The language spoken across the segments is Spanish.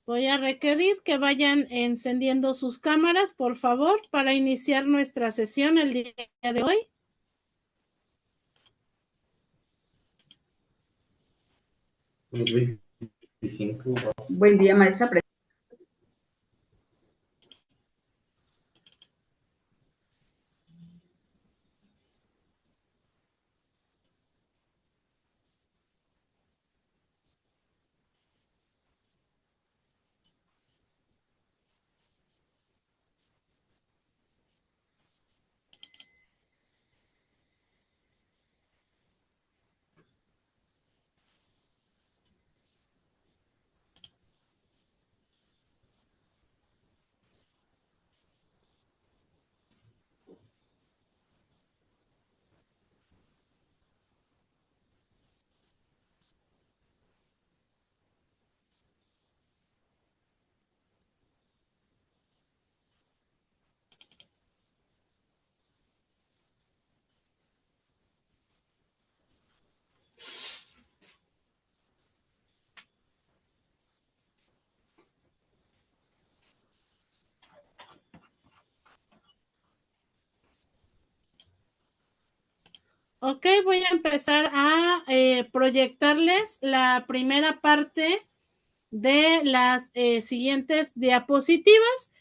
Voy a requerir que vayan encendiendo sus cámaras, por favor, para iniciar nuestra sesión el día de hoy. Buen día, maestra. Ok, voy a empezar a proyectarles la primera parte de las siguientes diapositivas.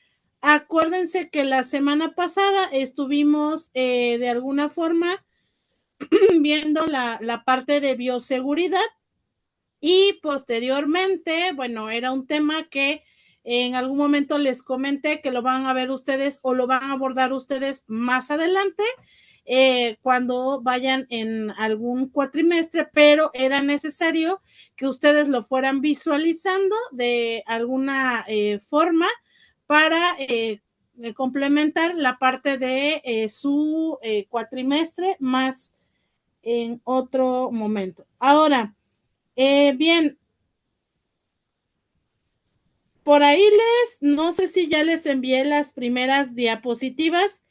Acuérdense que la semana pasada estuvimos de alguna forma viendo la parte de bioseguridad y posteriormente, bueno, era un tema que en algún momento les comenté que lo van a ver ustedes o lo van a abordar ustedes más adelante cuando vayan en algún cuatrimestre, pero era necesario que ustedes lo fueran visualizando de alguna forma para complementar la parte de su cuatrimestre más en otro momento. Ahora, bien, por ahí no sé si ya les envié las primeras diapositivas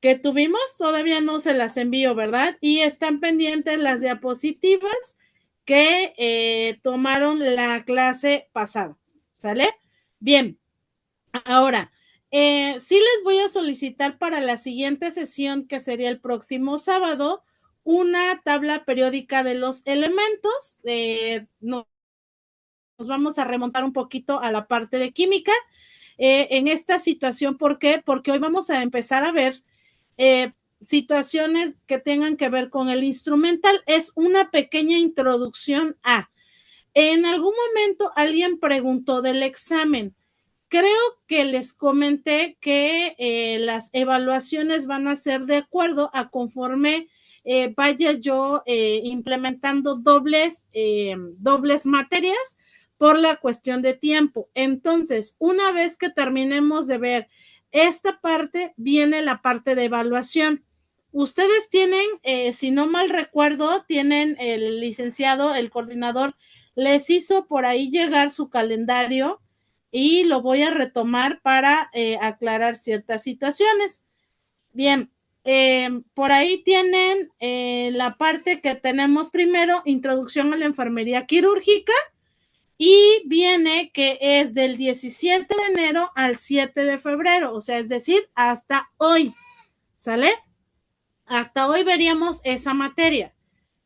que tuvimos, todavía no se las envío, ¿verdad? Y están pendientes las diapositivas que tomaron la clase pasada, ¿sale? Bien, ahora, sí les voy a solicitar para la siguiente sesión, que sería el próximo sábado, una tabla periódica de los elementos. Nos vamos a remontar un poquito a la parte de química. En esta situación, ¿por qué? Porque hoy vamos a empezar a ver situaciones que tengan que ver con el instrumental. Es una pequeña introducción a. En algún momento alguien preguntó del examen. Creo que les comenté que las evaluaciones van a ser de acuerdo a conforme vaya yo implementando dobles materias por la cuestión de tiempo. Entonces, una vez que terminemos de ver esta parte, viene la parte de evaluación. Ustedes tienen, si no mal recuerdo, tienen el licenciado, el coordinador, les hizo por ahí llegar su calendario y lo voy a retomar para aclarar ciertas situaciones. Bien, por ahí tienen la parte que tenemos primero, introducción a la enfermería quirúrgica, y viene que es del 17 de enero al 7 de febrero, o sea, es decir, hasta hoy, ¿sale? Hasta hoy veríamos esa materia,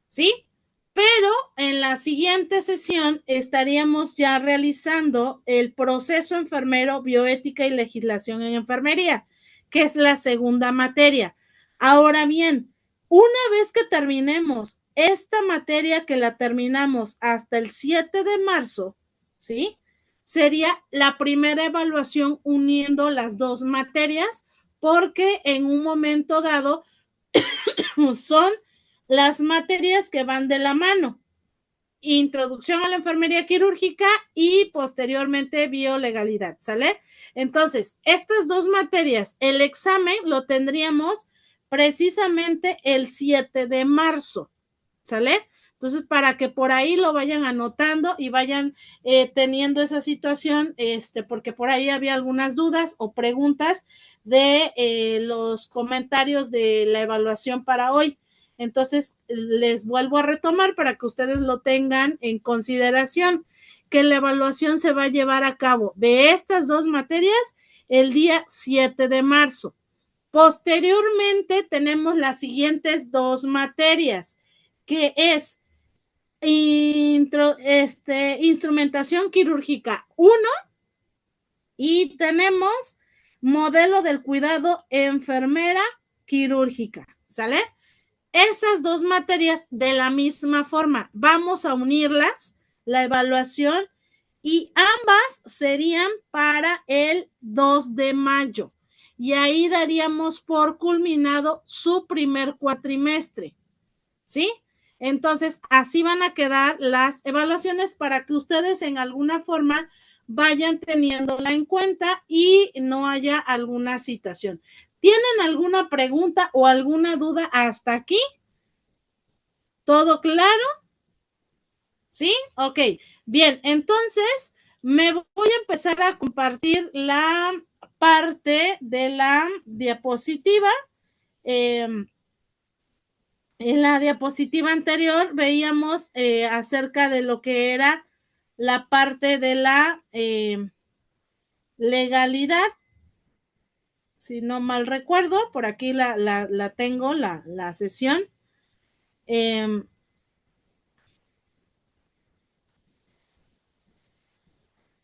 ¿sí? Pero en la siguiente sesión estaríamos ya realizando el proceso enfermero, bioética y legislación en enfermería, que es la segunda materia. Ahora bien, una vez que terminemos esta materia, que la terminamos hasta el 7 de marzo, ¿sí? Sería la primera evaluación uniendo las dos materias, porque en un momento dado son las materias que van de la mano. Introducción a la enfermería quirúrgica y posteriormente biolegalidad, ¿sale? Entonces, estas dos materias, el examen lo tendríamos precisamente el 7 de marzo, ¿sale? Entonces, para que por ahí lo vayan anotando y vayan teniendo esa situación, porque por ahí había algunas dudas o preguntas de los comentarios de la evaluación para hoy. Entonces, les vuelvo a retomar para que ustedes lo tengan en consideración. que la evaluación se va a llevar a cabo de estas 2 materias el día 7 de marzo. Posteriormente tenemos las siguientes 2 materias, que es instrumentación quirúrgica 1 y tenemos modelo del cuidado enfermera quirúrgica, ¿sale? Esas 2 materias de la misma forma, vamos a unirlas, la evaluación, y ambas serían para el 2 de mayo. Y ahí daríamos por culminado su primer cuatrimestre, ¿sí? Entonces, así van a quedar las evaluaciones para que ustedes en alguna forma vayan teniéndola en cuenta y no haya alguna situación. ¿Tienen alguna pregunta o alguna duda hasta aquí? ¿Todo claro? ¿Sí? Ok. Bien, entonces me voy a empezar a compartir la parte de la diapositiva. En la diapositiva anterior veíamos acerca de lo que era la parte de la legalidad. Si no mal recuerdo, por aquí la tengo, la sesión.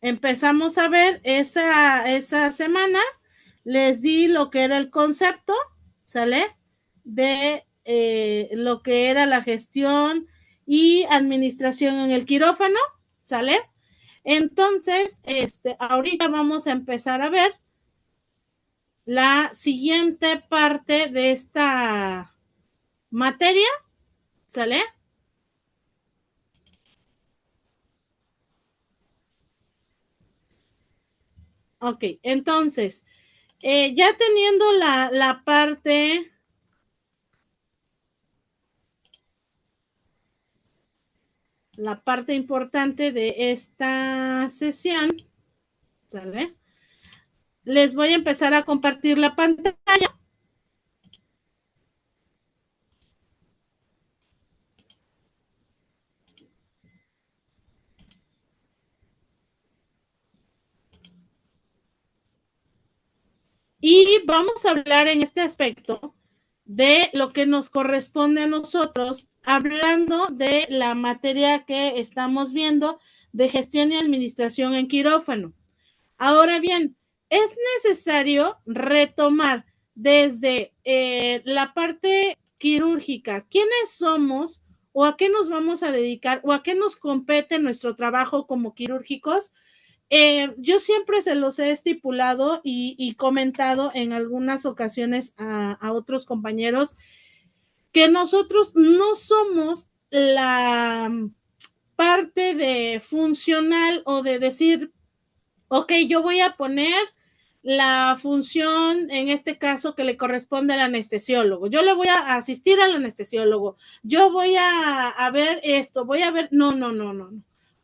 Empezamos a ver esa semana, les di lo que era el concepto, ¿sale? De lo que era la gestión y administración en el quirófano, ¿sale? Entonces, ahorita vamos a empezar a ver la siguiente parte de esta materia, ¿sale? Ok, entonces, ya teniendo la parte importante de esta sesión, ¿sale? Les voy a empezar a compartir la pantalla. Y vamos a hablar en este aspecto de lo que nos corresponde a nosotros, hablando de la materia que estamos viendo de gestión y administración en quirófano. Ahora bien, es necesario retomar desde la parte quirúrgica, quiénes somos o a qué nos vamos a dedicar o a qué nos compete nuestro trabajo como quirúrgicos. Yo siempre se los he estipulado y comentado en algunas ocasiones a otros compañeros que nosotros no somos la parte de funcional o de decir, ok, yo voy a poner la función, en este caso, que le corresponde al anestesiólogo. Yo le voy a asistir al anestesiólogo. Yo voy a ver esto, voy a ver, no.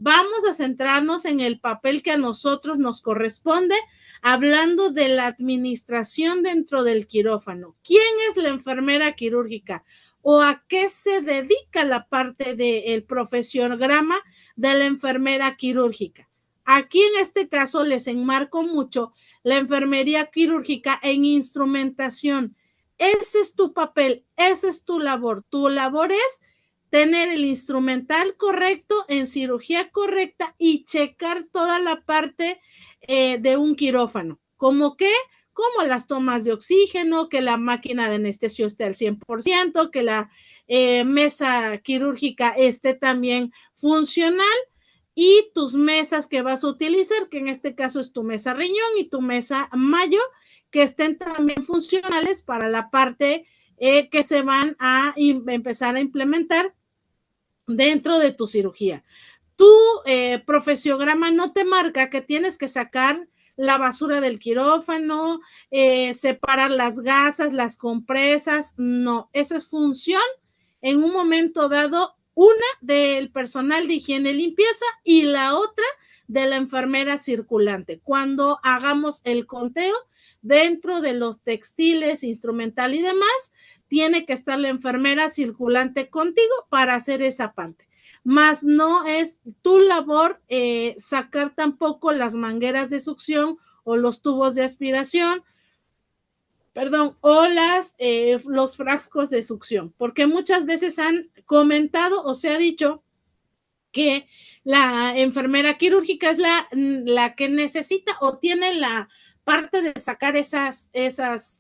Vamos a centrarnos en el papel que a nosotros nos corresponde, hablando de la administración dentro del quirófano. ¿Quién es la enfermera quirúrgica? ¿O a qué se dedica la parte del profesionograma de la enfermera quirúrgica? Aquí en este caso les enmarco mucho la enfermería quirúrgica en instrumentación. Ese es tu papel, esa es tu labor. Tu labor es tener el instrumental correcto en cirugía correcta y checar toda la parte de un quirófano. ¿Cómo qué? Como las tomas de oxígeno, que la máquina de anestesio esté al 100%, que la mesa quirúrgica esté también funcional y tus mesas que vas a utilizar, que en este caso es tu mesa riñón y tu mesa mayo, que estén también funcionales para la parte que se van a empezar a implementar dentro de tu cirugía. Tu profesiograma no te marca que tienes que sacar la basura del quirófano, separar las gasas, las compresas, no, esa es función en un momento dado, una del personal de higiene y limpieza y la otra de la enfermera circulante. Cuando hagamos el conteo dentro de los textiles, instrumental y demás, tiene que estar la enfermera circulante contigo para hacer esa parte. mas no es tu labor sacar tampoco las mangueras de succión o los tubos de aspiración, perdón, o los frascos de succión, porque muchas veces han comentado o se ha dicho que la enfermera quirúrgica es la que necesita o tiene la parte de sacar esas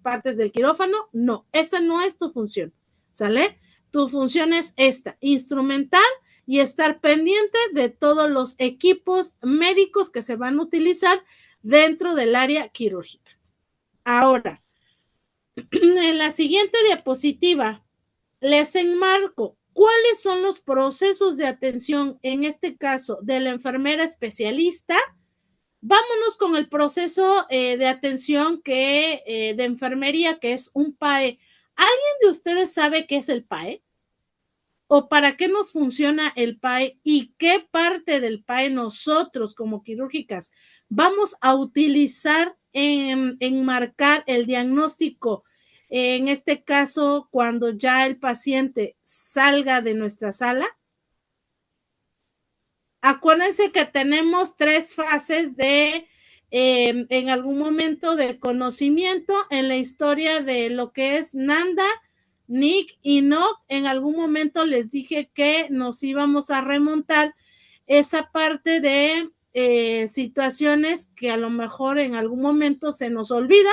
partes del quirófano. No, esa no es tu función, ¿sale? Tu función es esta, instrumental y estar pendiente de todos los equipos médicos que se van a utilizar dentro del área quirúrgica. Ahora, en la siguiente diapositiva les enmarco cuáles son los procesos de atención, en este caso, de la enfermera especialista. Vámonos con el proceso de atención de enfermería, que es un PAE. ¿Alguien de ustedes sabe qué es el PAE? ¿O para qué nos funciona el PAE? ¿Y qué parte del PAE nosotros como quirúrgicas vamos a utilizar en enmarcar el diagnóstico? En este caso, cuando ya el paciente salga de nuestra sala. Acuérdense que tenemos 3 fases en algún momento de conocimiento en la historia de lo que es Nanda, Nick y Nock. En algún momento les dije que nos íbamos a remontar esa parte de situaciones que a lo mejor en algún momento se nos olvida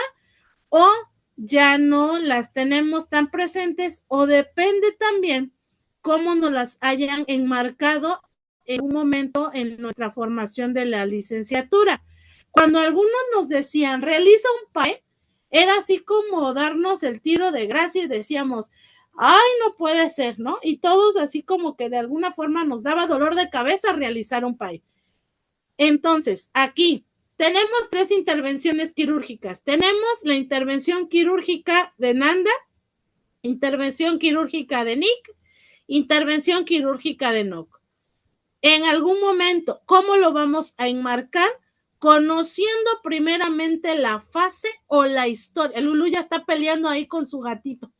o ya no las tenemos tan presentes, o depende también cómo nos las hayan enmarcado en un momento en nuestra formación de la licenciatura. Cuando algunos nos decían, realiza un PAE, era así como darnos el tiro de gracia y decíamos, ay, no puede ser, ¿no? Y todos así como que de alguna forma nos daba dolor de cabeza realizar un PAE. Entonces, aquí tenemos 3 intervenciones quirúrgicas. Tenemos la intervención quirúrgica de Nanda, intervención quirúrgica de Nick, intervención quirúrgica de Nock. En algún momento, ¿cómo lo vamos a enmarcar? Conociendo primeramente la fase o la historia. El Lulu ya está peleando ahí con su gatito.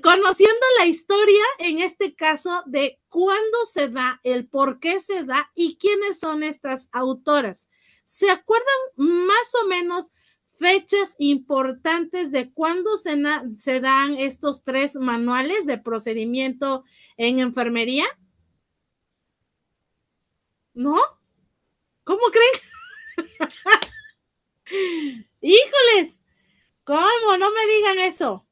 Conociendo la historia, en este caso, de cuándo se da, el por qué se da y quiénes son estas autoras. ¿Se acuerdan más o menos fechas importantes de cuándo se dan estos 3 manuales de procedimiento en enfermería? ¿No? ¿Cómo creen? ¡Híjoles! ¿Cómo? No me digan eso.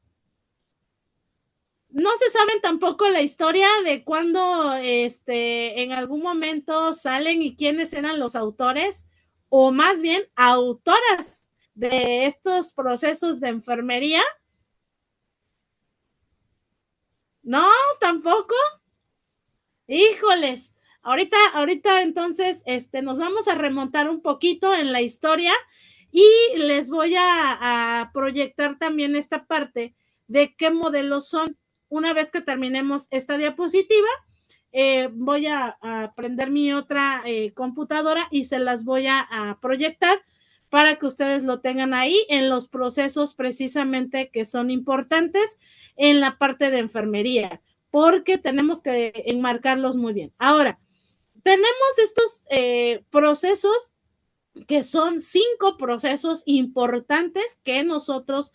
No se saben tampoco la historia de cuándo en algún momento salen y quiénes eran los autores, o más bien autoras de estos procesos de enfermería. No, tampoco. Híjoles. Ahorita entonces nos vamos a remontar un poquito en la historia y les voy a proyectar también esta parte de qué modelos son. Una vez que terminemos esta diapositiva, voy a prender mi otra computadora y se las voy a proyectar para que ustedes lo tengan ahí en los procesos precisamente que son importantes en la parte de enfermería, porque tenemos que enmarcarlos muy bien. Ahora, tenemos estos procesos que son 5 procesos importantes que nosotros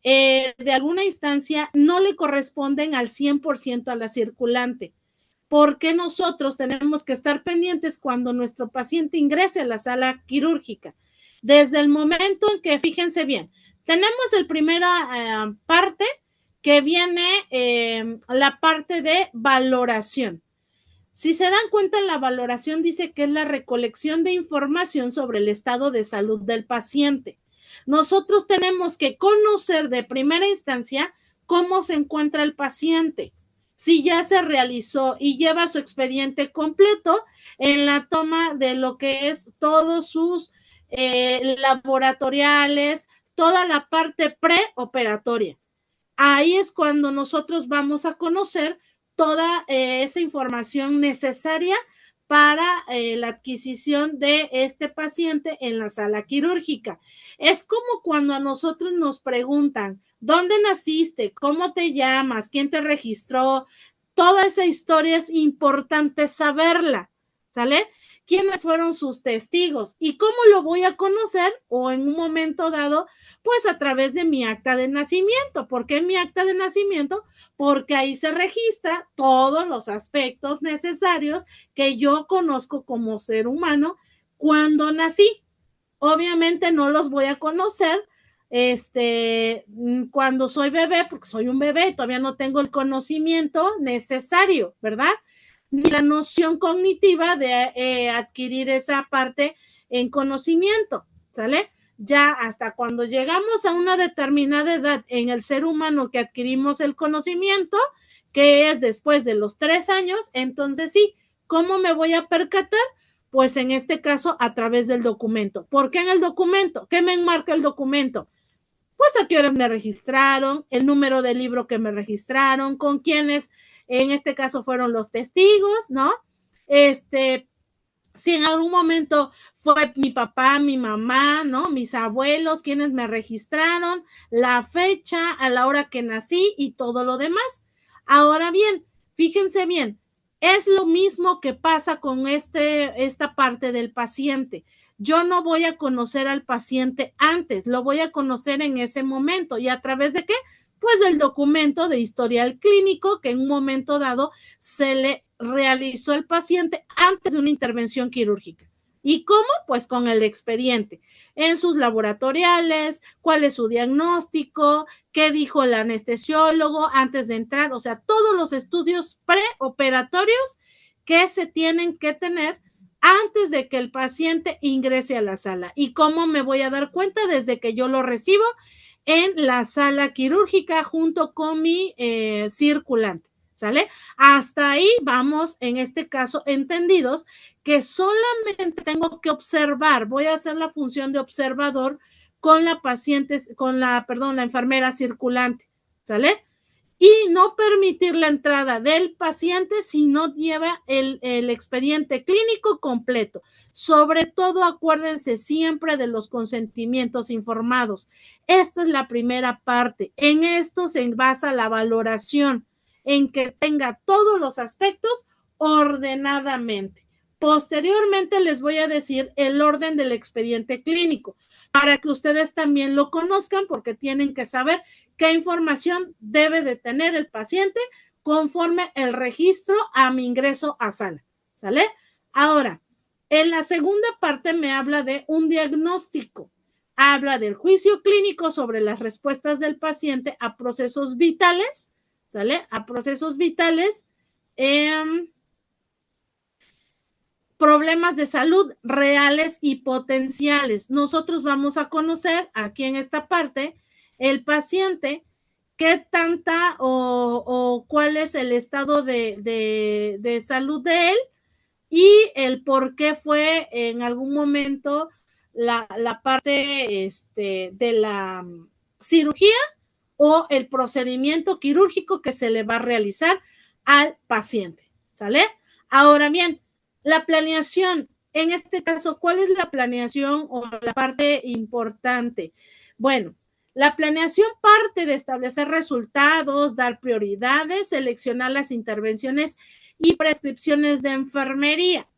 de alguna instancia no le corresponden al 100% a la circulante, porque nosotros tenemos que estar pendientes cuando nuestro paciente ingrese a la sala quirúrgica. Desde el momento en que, fíjense bien, tenemos el primera parte que viene la parte de valoración. Si se dan cuenta, en la valoración dice que es la recolección de información sobre el estado de salud del paciente. Nosotros tenemos que conocer de primera instancia cómo se encuentra el paciente, si ya se realizó y lleva su expediente completo en la toma de lo que es todos sus laboratoriales, toda la parte preoperatoria. Ahí es cuando nosotros vamos a conocer toda esa información necesaria para la adquisición de este paciente en la sala quirúrgica. Es como cuando a nosotros nos preguntan, ¿dónde naciste? ¿Cómo te llamas? ¿Quién te registró? Toda esa historia es importante saberla, ¿sale? ¿Quiénes fueron sus testigos? ¿Y cómo lo voy a conocer? O en un momento dado, pues a través de mi acta de nacimiento. ¿Por qué mi acta de nacimiento? Porque ahí se registra todos los aspectos necesarios que yo conozco como ser humano cuando nací. Obviamente no los voy a conocer cuando soy bebé, porque soy un bebé, todavía no tengo el conocimiento necesario, ¿verdad? Ni la noción cognitiva de adquirir esa parte en conocimiento, ¿sale? Ya hasta cuando llegamos a una determinada edad en el ser humano que adquirimos el conocimiento, que es después de los 3 años, entonces sí, ¿cómo me voy a percatar? Pues en este caso a través del documento. ¿Por qué en el documento? ¿Qué me enmarca el documento? Pues a qué horas me registraron, el número del libro que me registraron, con quiénes en este caso fueron los testigos, ¿no? Si en algún momento fue mi papá, mi mamá, ¿no? Mis abuelos quienes me registraron, la fecha, a la hora que nací y todo lo demás. Ahora bien, fíjense bien, es lo mismo que pasa con esta parte del paciente. Yo no voy a conocer al paciente antes, lo voy a conocer en ese momento. ¿Y a través de qué? Pues del documento de historial clínico que en un momento dado se le realizó el paciente antes de una intervención quirúrgica. ¿Y cómo? Pues con el expediente, en sus laboratoriales, cuál es su diagnóstico, qué dijo el anestesiólogo antes de entrar, o sea, todos los estudios preoperatorios que se tienen que tener antes de que el paciente ingrese a la sala. ¿Y cómo me voy a dar cuenta? Desde que yo lo recibo en la sala quirúrgica junto con mi circulante. ¿Sale? Hasta ahí vamos, en este caso, entendidos que solamente tengo que observar, voy a hacer la función de observador con la paciente, la enfermera circulante, ¿sale? Y no permitir la entrada del paciente si no lleva el expediente clínico completo. Sobre todo, acuérdense siempre de los consentimientos informados. Esta es la primera parte. En esto se basa la valoración, en que tenga todos los aspectos ordenadamente. Posteriormente les voy a decir el orden del expediente clínico para que ustedes también lo conozcan porque tienen que saber qué información debe de tener el paciente conforme el registro a mi ingreso a sala. ¿Sale? Ahora, en la segunda parte me habla de un diagnóstico. Habla del juicio clínico sobre las respuestas del paciente a procesos vitales, ¿sale? A procesos vitales, problemas de salud reales y potenciales. Nosotros vamos a conocer aquí en esta parte el paciente, qué tanta o cuál es el estado de salud de él y el por qué fue en algún momento la parte de la cirugía o el procedimiento quirúrgico que se le va a realizar al paciente, ¿sale? Ahora bien, la planeación, en este caso, ¿cuál es la planeación o la parte importante? Bueno, la planeación parte de establecer resultados, dar prioridades, seleccionar las intervenciones y prescripciones de enfermería.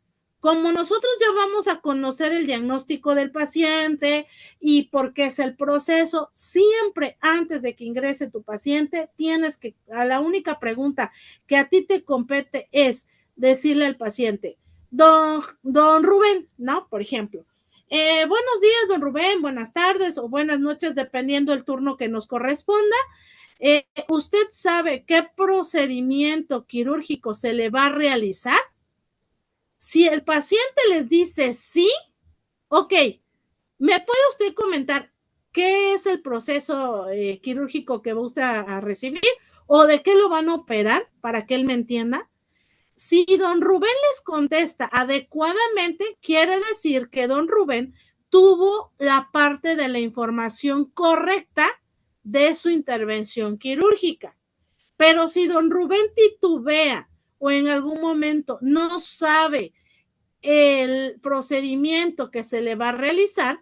Como nosotros ya vamos a conocer el diagnóstico del paciente y por qué es el proceso, siempre antes de que ingrese tu paciente, tienes que, a la única pregunta que a ti te compete es decirle al paciente, don Rubén, ¿no? Por ejemplo, buenos días, don Rubén, buenas tardes o buenas noches, dependiendo del turno que nos corresponda. ¿Usted sabe qué procedimiento quirúrgico se le va a realizar? Si el paciente les dice sí, ok, ¿me puede usted comentar qué es el proceso quirúrgico que va usted a recibir o de qué lo van a operar para que él me entienda? Si don Rubén les contesta adecuadamente, quiere decir que don Rubén tuvo la parte de la información correcta de su intervención quirúrgica. Pero si don Rubén titubea o en algún momento no sabe el procedimiento que se le va a realizar,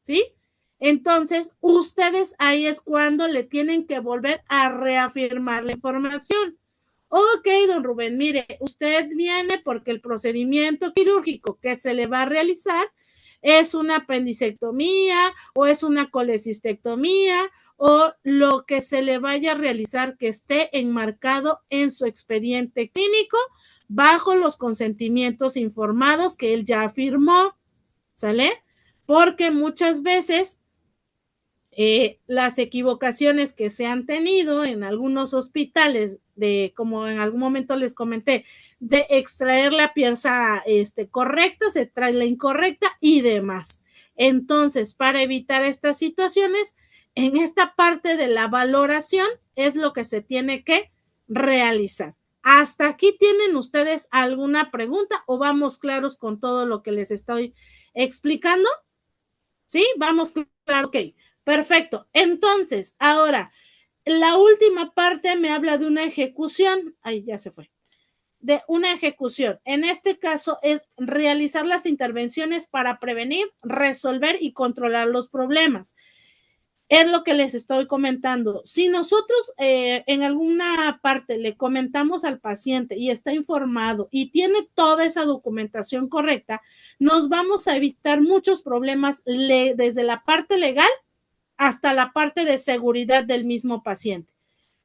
¿sí? Entonces, ustedes ahí es cuando le tienen que volver a reafirmar la información. ok, don Rubén, mire, usted viene porque el procedimiento quirúrgico que se le va a realizar es una apendicectomía o es una colecistectomía o lo que se le vaya a realizar que esté enmarcado en su expediente clínico bajo los consentimientos informados que él ya firmó, ¿sale? Porque muchas veces las equivocaciones que se han tenido en algunos hospitales, como en algún momento les comenté, de extraer la pieza correcta, se trae la incorrecta y demás. Entonces, para evitar estas situaciones, en esta parte de la valoración es lo que se tiene que realizar. ¿Hasta aquí tienen ustedes alguna pregunta o vamos claros con todo lo que les estoy explicando? ¿Sí? Vamos claro, ok. Perfecto. Entonces, ahora, la última parte me habla de una ejecución. Ahí ya se fue. De una ejecución. En este caso es realizar las intervenciones para prevenir, resolver y controlar los problemas. Es lo que les estoy comentando. Si nosotros en alguna parte le comentamos al paciente y está informado y tiene toda esa documentación correcta, nos vamos a evitar muchos problemas desde la parte legal hasta la parte de seguridad del mismo paciente.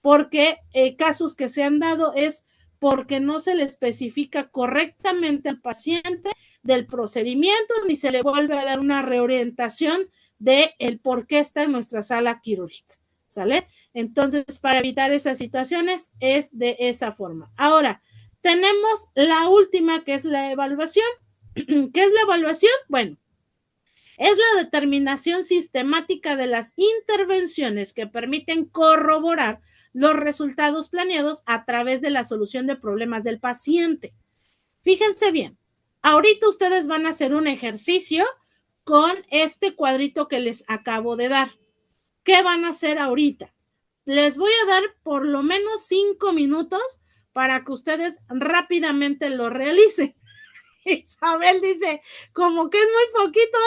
Porque casos que se han dado es porque no se le especifica correctamente al paciente del procedimiento ni se le vuelve a dar una reorientación de el por qué está en nuestra sala quirúrgica, ¿sale? Entonces, para evitar esas situaciones es de esa forma. Ahora, tenemos la última que es la evaluación. ¿Qué es la evaluación? Bueno, es la determinación sistemática de las intervenciones que permiten corroborar los resultados planeados a través de la solución de problemas del paciente. Fíjense bien, ahorita ustedes van a hacer un ejercicio con este cuadrito que les acabo de dar. ¿Qué van a hacer ahorita? Les voy a dar por lo menos 5 minutos para que ustedes rápidamente lo realicen. Isabel dice, como que es muy poquito.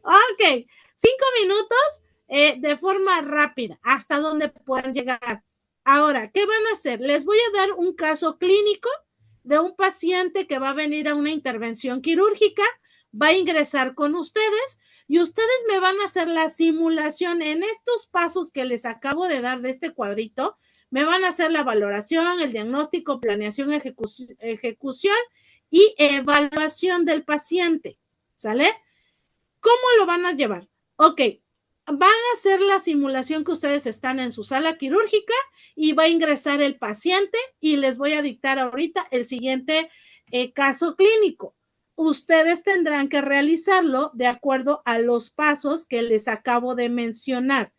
Ok, 5 minutos de forma rápida, hasta donde puedan llegar. Ahora, ¿qué van a hacer? Les voy a dar un caso clínico de un paciente que va a venir a una intervención quirúrgica, va a ingresar con ustedes y ustedes me van a hacer la simulación en estos pasos que les acabo de dar de este cuadrito. Me van a hacer la valoración, el diagnóstico, planeación, ejecución y evaluación del paciente, ¿sale? ¿Cómo lo van a llevar? Ok, van a hacer la simulación que ustedes están en su sala quirúrgica y va a ingresar el paciente y les voy a dictar ahorita el siguiente caso clínico. Ustedes tendrán que realizarlo de acuerdo a los pasos que les acabo de mencionar.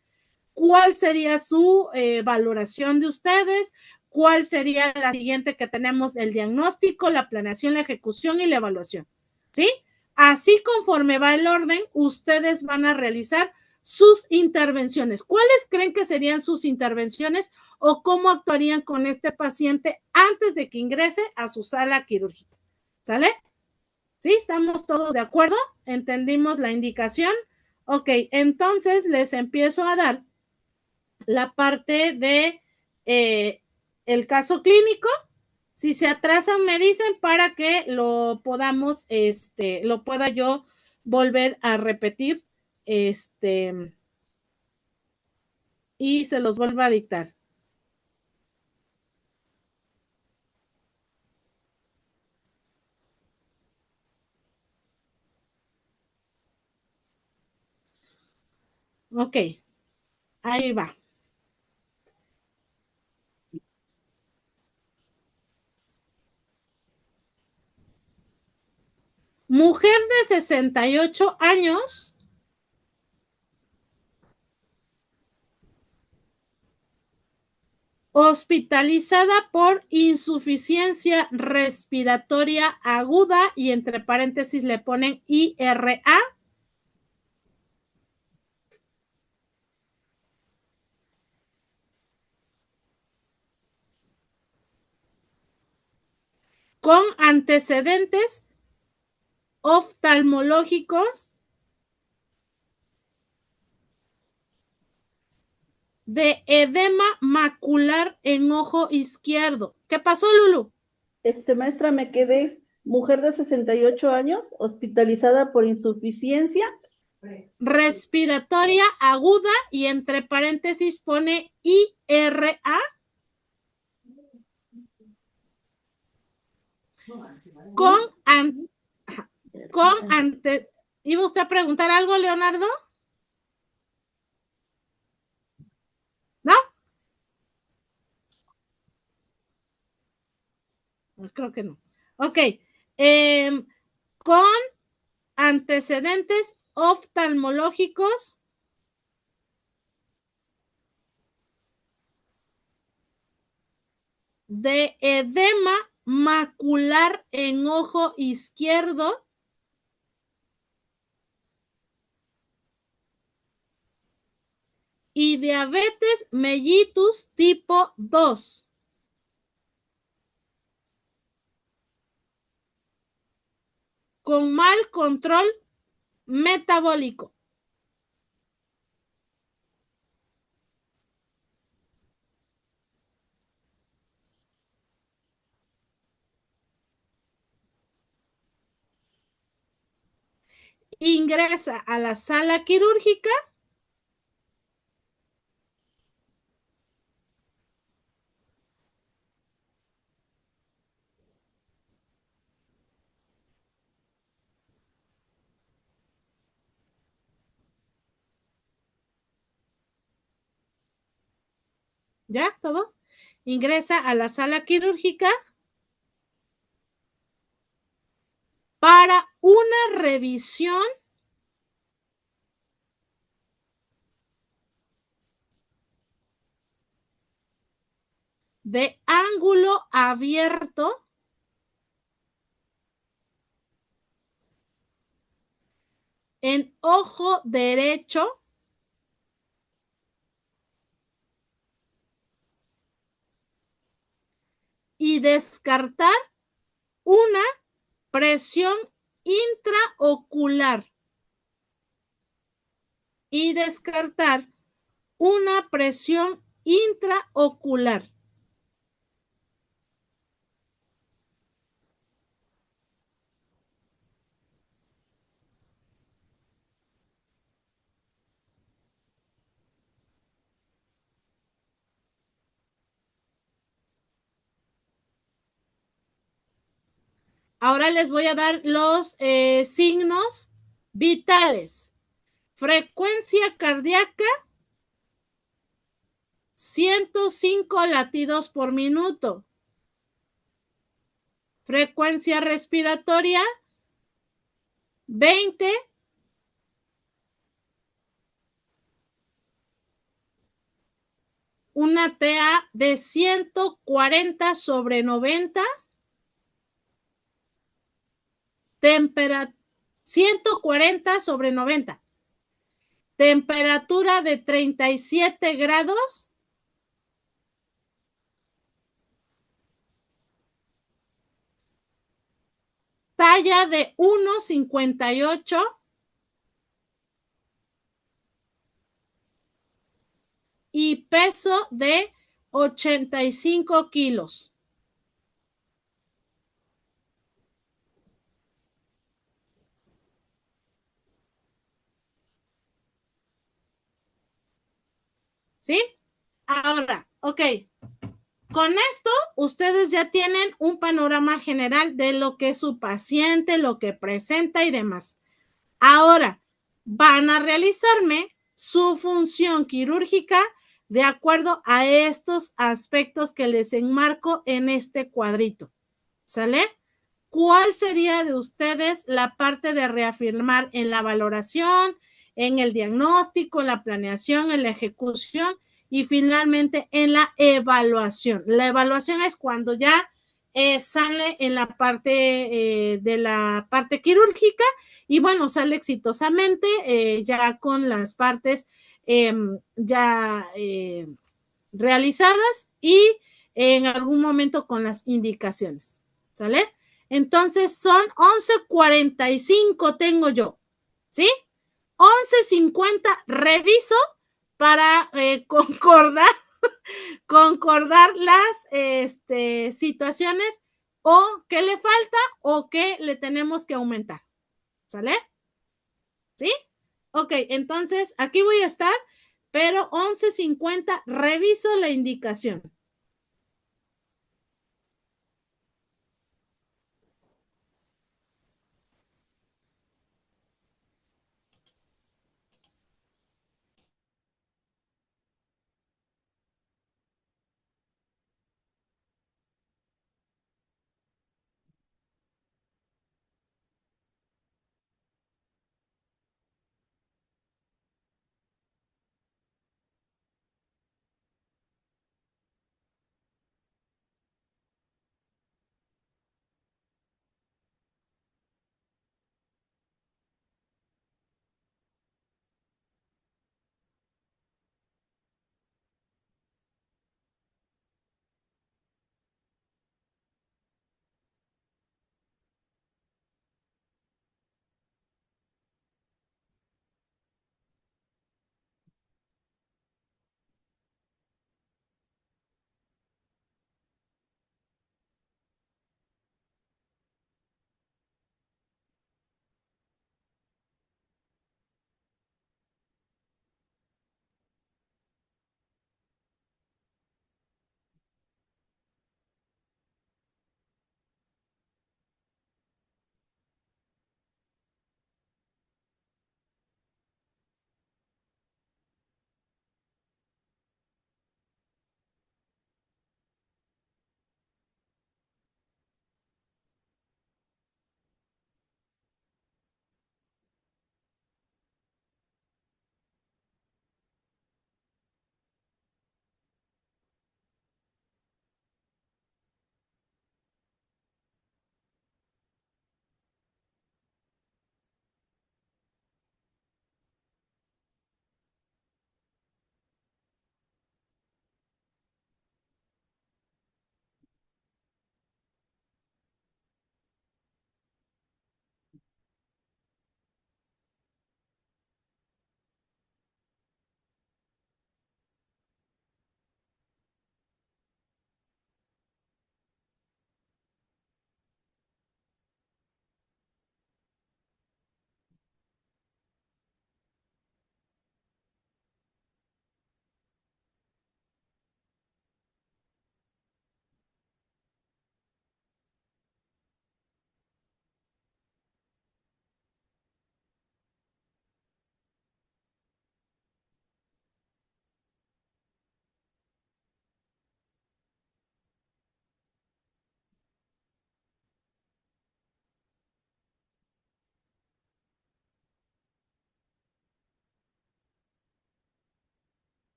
¿Cuál sería su valoración de ustedes? ¿Cuál sería la siguiente que tenemos? El diagnóstico, la planeación, la ejecución y la evaluación. ¿Sí? Así conforme va el orden, ustedes van a realizar sus intervenciones. ¿Cuáles creen que serían sus intervenciones o cómo actuarían con este paciente antes de que ingrese a su sala quirúrgica? ¿Sale? ¿Sí? ¿Estamos todos de acuerdo? ¿Entendimos la indicación? Ok, entonces les empiezo a dar la parte de el caso clínico. Si se atrasan, me dicen para que lo podamos, lo pueda yo volver a repetir, y se los vuelvo a dictar. Ok, ahí va. Mujer de 68 años, hospitalizada por insuficiencia respiratoria aguda y entre paréntesis le ponen IRA. Con antecedentes oftalmológicos de edema macular en ojo izquierdo. ¿Qué pasó, Lulu? Maestra, me quedé. Mujer de 68 años, hospitalizada por insuficiencia respiratoria aguda y entre paréntesis pone IRA. ¿Iba usted a preguntar algo, Leonardo? ¿No? Pues creo que no. Ok. Con antecedentes oftalmológicos de edema macular en ojo izquierdo y diabetes mellitus tipo 2. Con mal control metabólico. Ingresa a la sala quirúrgica ¿ya? ¿Todos? Ingresa a la sala quirúrgica para una revisión de ángulo abierto en ojo derecho y descartar una presión intraocular. Y descartar una presión intraocular. Ahora les voy a dar los signos vitales. Frecuencia cardíaca, 105 latidos por minuto. Frecuencia respiratoria, 20. Una TA de 140/90. 140/90. Temperatura de 37 grados. Talla de 1,58. Y peso de 85 kilos. ¿Sí? Ahora, ok. Con esto, ustedes ya tienen un panorama general de lo que es su paciente, lo que presenta y demás. Ahora, van a realizarme su función quirúrgica de acuerdo a estos aspectos que les enmarco en este cuadrito. ¿Sale? ¿Cuál sería de ustedes la parte de reafirmar en la valoración, en el diagnóstico, en la planeación, en la ejecución y finalmente en la evaluación? La evaluación es cuando ya sale en la parte de la parte quirúrgica y bueno, sale exitosamente ya con las partes ya realizadas y en algún momento con las indicaciones. ¿Sale? Entonces son 11:45 tengo yo, ¿sí? 11:50 reviso para concordar las situaciones o qué le falta o qué le tenemos que aumentar. ¿Sale? ¿Sí? Ok, entonces aquí voy a estar, pero 11:50 reviso la indicación.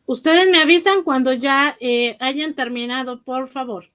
Ustedes me avisan cuando ya hayan terminado, por favor.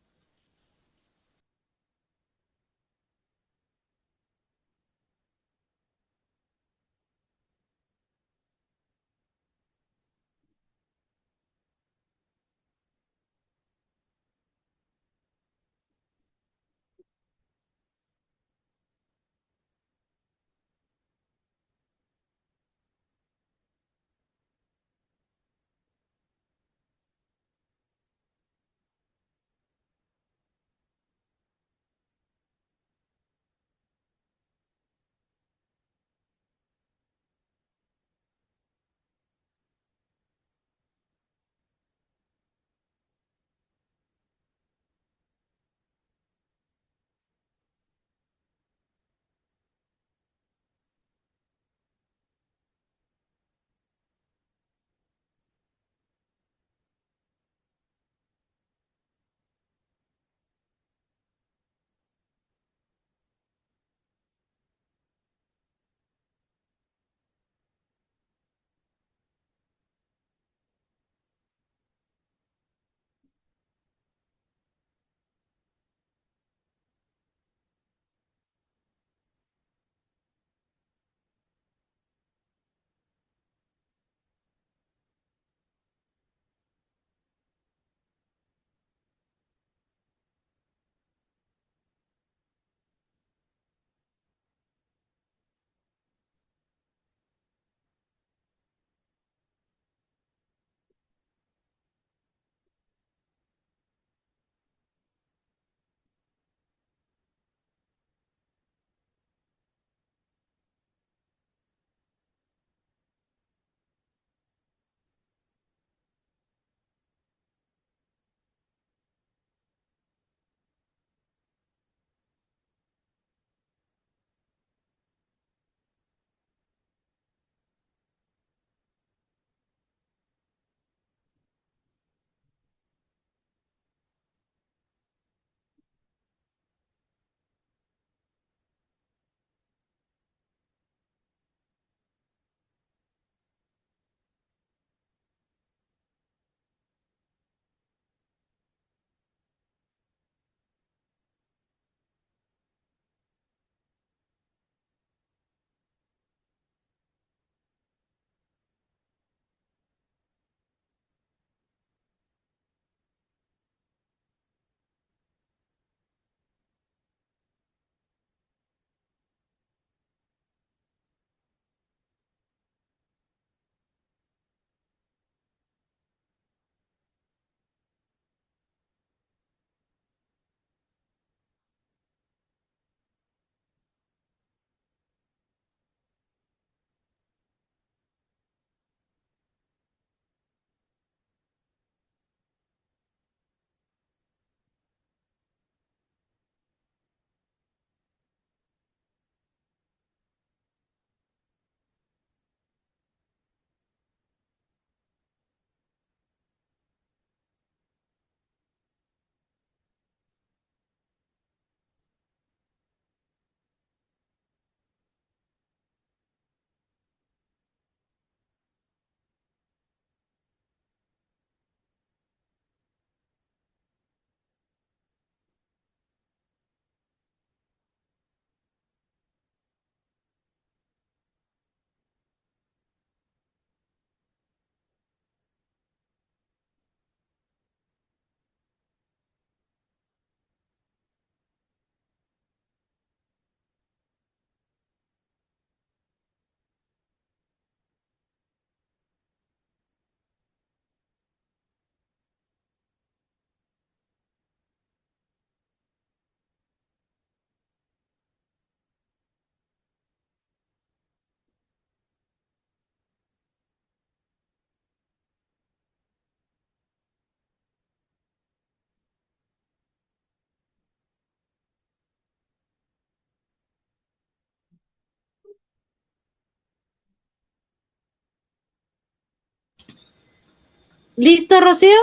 ¿Listo, Rocío?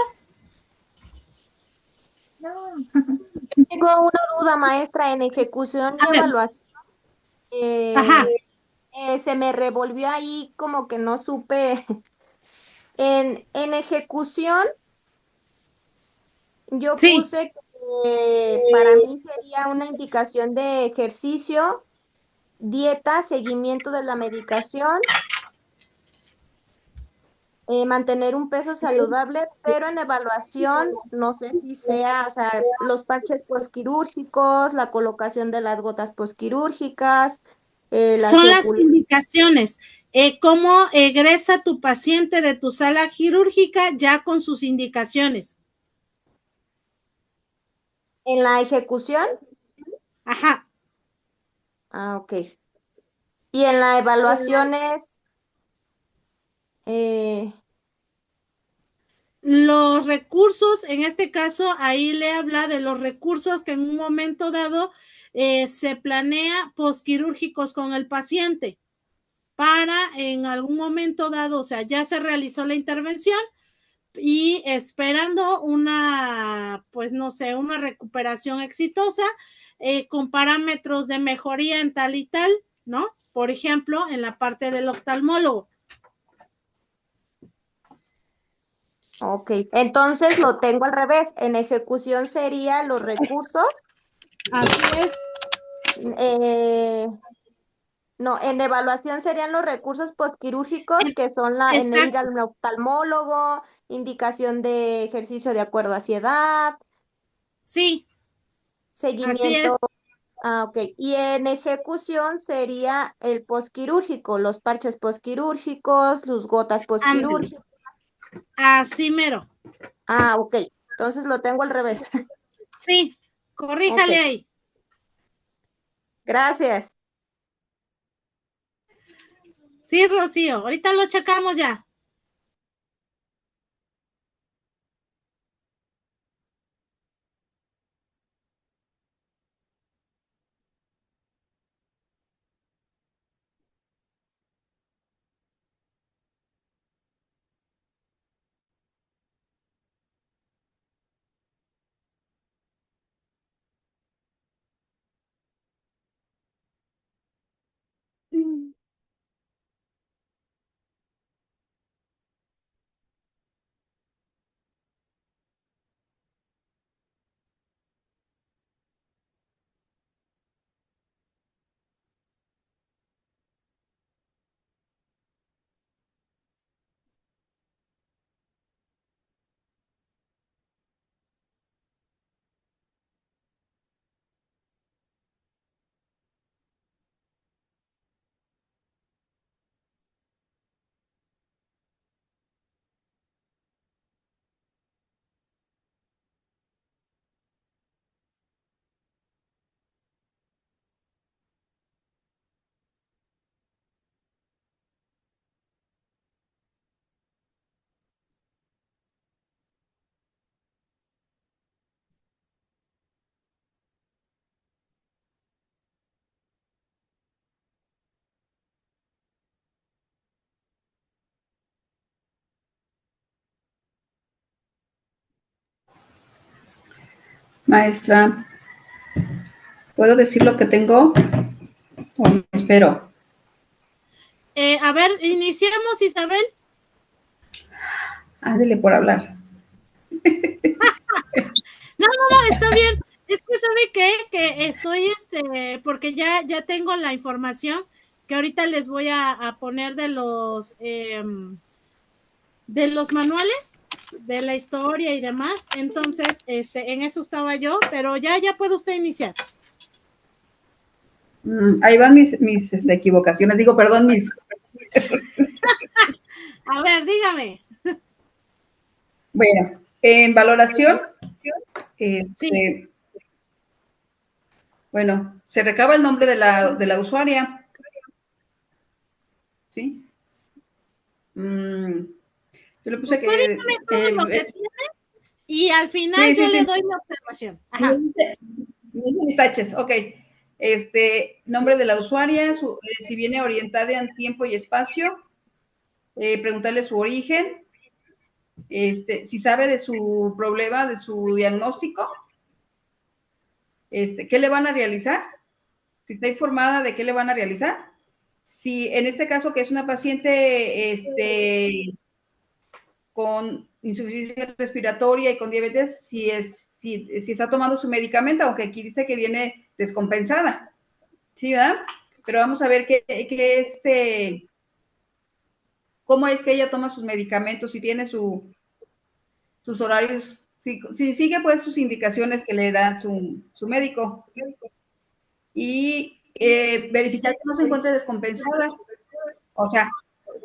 No. Tengo una duda, maestra, en ejecución y evaluación. Ajá. Se me revolvió ahí como que no supe En ejecución, yo Sí, puse que para mí sería una indicación de ejercicio, dieta, seguimiento de la medicación, mantener un peso saludable, pero en evaluación no sé si sea, o sea, los parches posquirúrgicos, la colocación de las gotas posquirúrgicas, la son las circulación. indicaciones. ¿Cómo egresa tu paciente de tu sala quirúrgica ya con sus indicaciones? En la ejecución, Ajá. ok. Y en la evaluación es, eh, Los recursos, en este caso, ahí le habla de los recursos que en un momento dado se planea posquirúrgicos con el paciente para en algún momento dado, o sea, ya se realizó la intervención y esperando una, pues no sé, una recuperación exitosa con parámetros de mejoría en tal y tal, ¿no? Por ejemplo, en la parte del oftalmólogo. ok. Entonces lo tengo al revés. En ejecución sería los recursos. Así es. eh, no, en evaluación serían los recursos posquirúrgicos, que son en ir Exacto. al oftalmólogo, indicación de ejercicio de acuerdo a su edad, Sí, así seguimiento. es. Ok. Y en ejecución sería el posquirúrgico, los parches posquirúrgicos, sus gotas Ándale. posquirúrgicas. Así mero. Ok. Entonces lo tengo al revés. Sí, Ok. corríjale ahí. Gracias. Sí, Rocío, ahorita lo checamos ya. Maestra, ¿puedo decir lo que tengo o me espero? A ver, iniciemos, Isabel. Ándele por hablar. No, está bien. Es que sabe qué, que estoy, porque ya tengo la información que ahorita les voy a poner de los manuales, de la historia y demás. Entonces, en eso estaba yo, pero ya puede usted iniciar. Ahí van mis equivocaciones, digo, perdón, mis... A ver, dígame. Bueno, en valoración, Sí, bueno, se recaba el nombre de la usuaria, ¿sí? Yo le puse usted que... dígame todo lo que tiene y al final sí, yo sí, le sí. doy mi observación. Ajá. Mis taches, ok. Nombre de la usuaria, si viene orientada en tiempo y espacio, preguntarle su origen, si sabe de su problema, de su diagnóstico, qué le van a realizar, si está informada de qué le van a realizar. Si en este caso que es una paciente con insuficiencia respiratoria y con diabetes, si está tomando su medicamento, aunque aquí dice que viene descompensada, ¿sí, verdad? Pero vamos a ver cómo es que ella toma sus medicamentos, si tiene sus horarios, si sigue pues sus indicaciones que le da su médico. Y verificar que no se encuentre descompensada. O sea,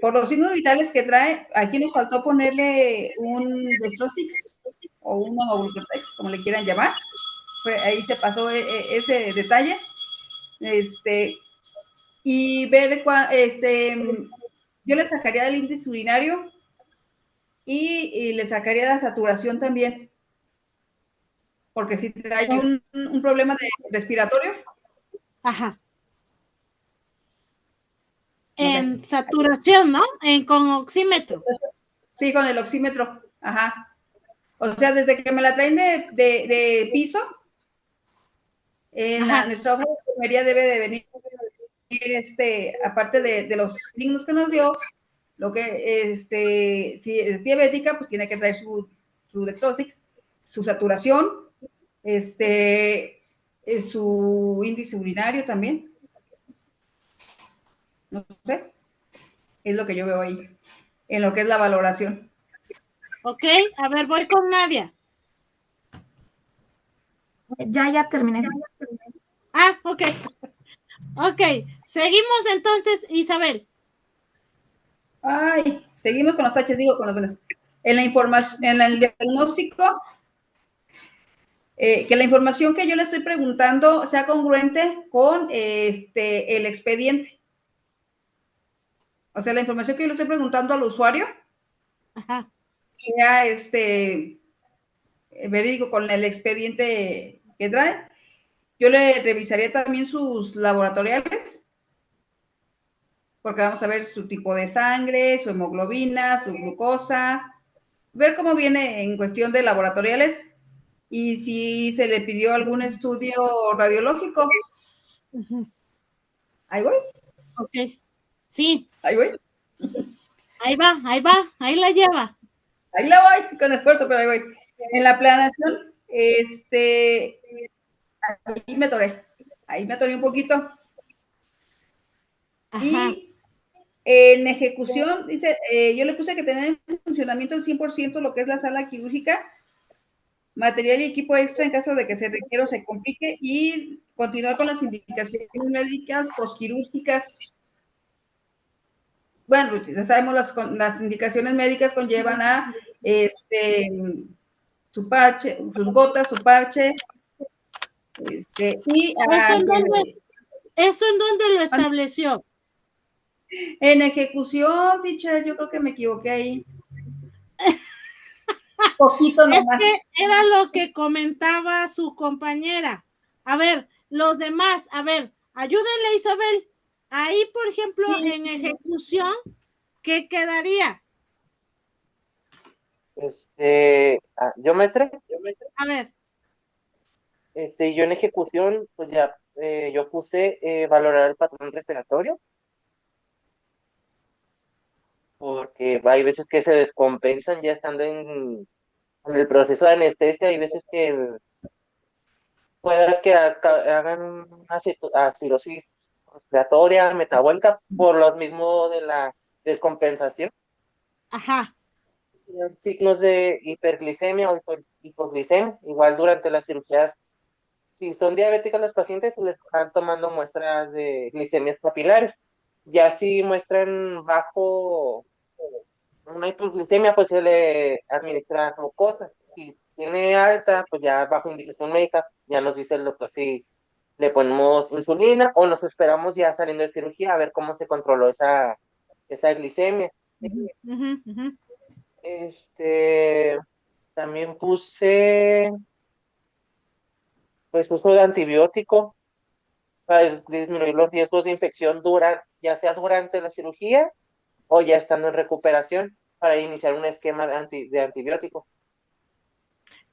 por los signos vitales que trae, aquí nos faltó ponerle un Destrostix o un Omoglucotex, como le quieran llamar. Ahí se pasó ese detalle. Y ver, yo le sacaría el índice urinario y le sacaría la saturación también. Porque si trae un problema de respiratorio. Ajá. En saturación, ¿no? Con oxímetro. Sí, con el oxímetro. Ajá. O sea, desde que me la traen de piso, nuestra hoja de enfermería debe de venir, aparte de los signos que nos dio, lo que, si es diabética, pues tiene que traer su Destrostix, su saturación, su índice urinario también. No sé, es lo que yo veo ahí, en lo que es la valoración. Ok, a ver, voy con Nadia. Ya terminé. Ah, ok. Ok, seguimos entonces, Isabel. Ay, seguimos con los taches, digo, con los buenos. En la información, en el diagnóstico, que la información que yo le estoy preguntando sea congruente con el expediente. O sea, la información que yo le estoy preguntando al usuario sea verídico con el expediente que trae. Yo le revisaría también sus laboratoriales, porque vamos a ver su tipo de sangre, su hemoglobina, su glucosa, ver cómo viene en cuestión de laboratoriales y si se le pidió algún estudio radiológico. Ahí voy. Ok. Sí. Ahí voy. Ahí va, ahí la lleva. Ahí la voy, con esfuerzo, pero ahí voy. En la planeación, ahí me atoré un poquito. Ajá. Y en ejecución, dice, yo le puse que tener en funcionamiento el 100% lo que es la sala quirúrgica, material y equipo extra en caso de que se requiera o se complique, y continuar con las indicaciones médicas posquirúrgicas. Bueno, ya sabemos las indicaciones médicas conllevan a su parche, sus gotas, su parche, y ¿Eso en dónde lo estableció? En ejecución, dicha, yo creo que me equivoqué ahí. Poquito nomás. Es que era lo que comentaba su compañera. A ver, los demás, a ver, ayúdenle, Isabel. Ahí, por ejemplo, sí. En ejecución, ¿qué quedaría? ¿Yo, maestra? A ver. Yo en ejecución, pues ya, yo puse valorar el patrón respiratorio, porque hay veces que se descompensan ya estando en el proceso de anestesia, hay veces que puede que hagan una acidosis respiratoria, metabólica, por lo mismo de la descompensación. Ajá. Signos de hiperglicemia o hipoglicemia, igual durante las cirugías. Si son diabéticas las pacientes, les están tomando muestras de glicemias capilares. Ya si muestran bajo una hipoglicemia, pues se le administra glucosa. Si tiene alta, pues ya bajo indicación médica, ya nos dice el doctor si le ponemos insulina o nos esperamos ya saliendo de cirugía a ver cómo se controló esa glicemia. También puse pues uso de antibiótico para disminuir los riesgos de infección ya sea durante la cirugía o ya estando en recuperación, para iniciar un esquema de antibiótico.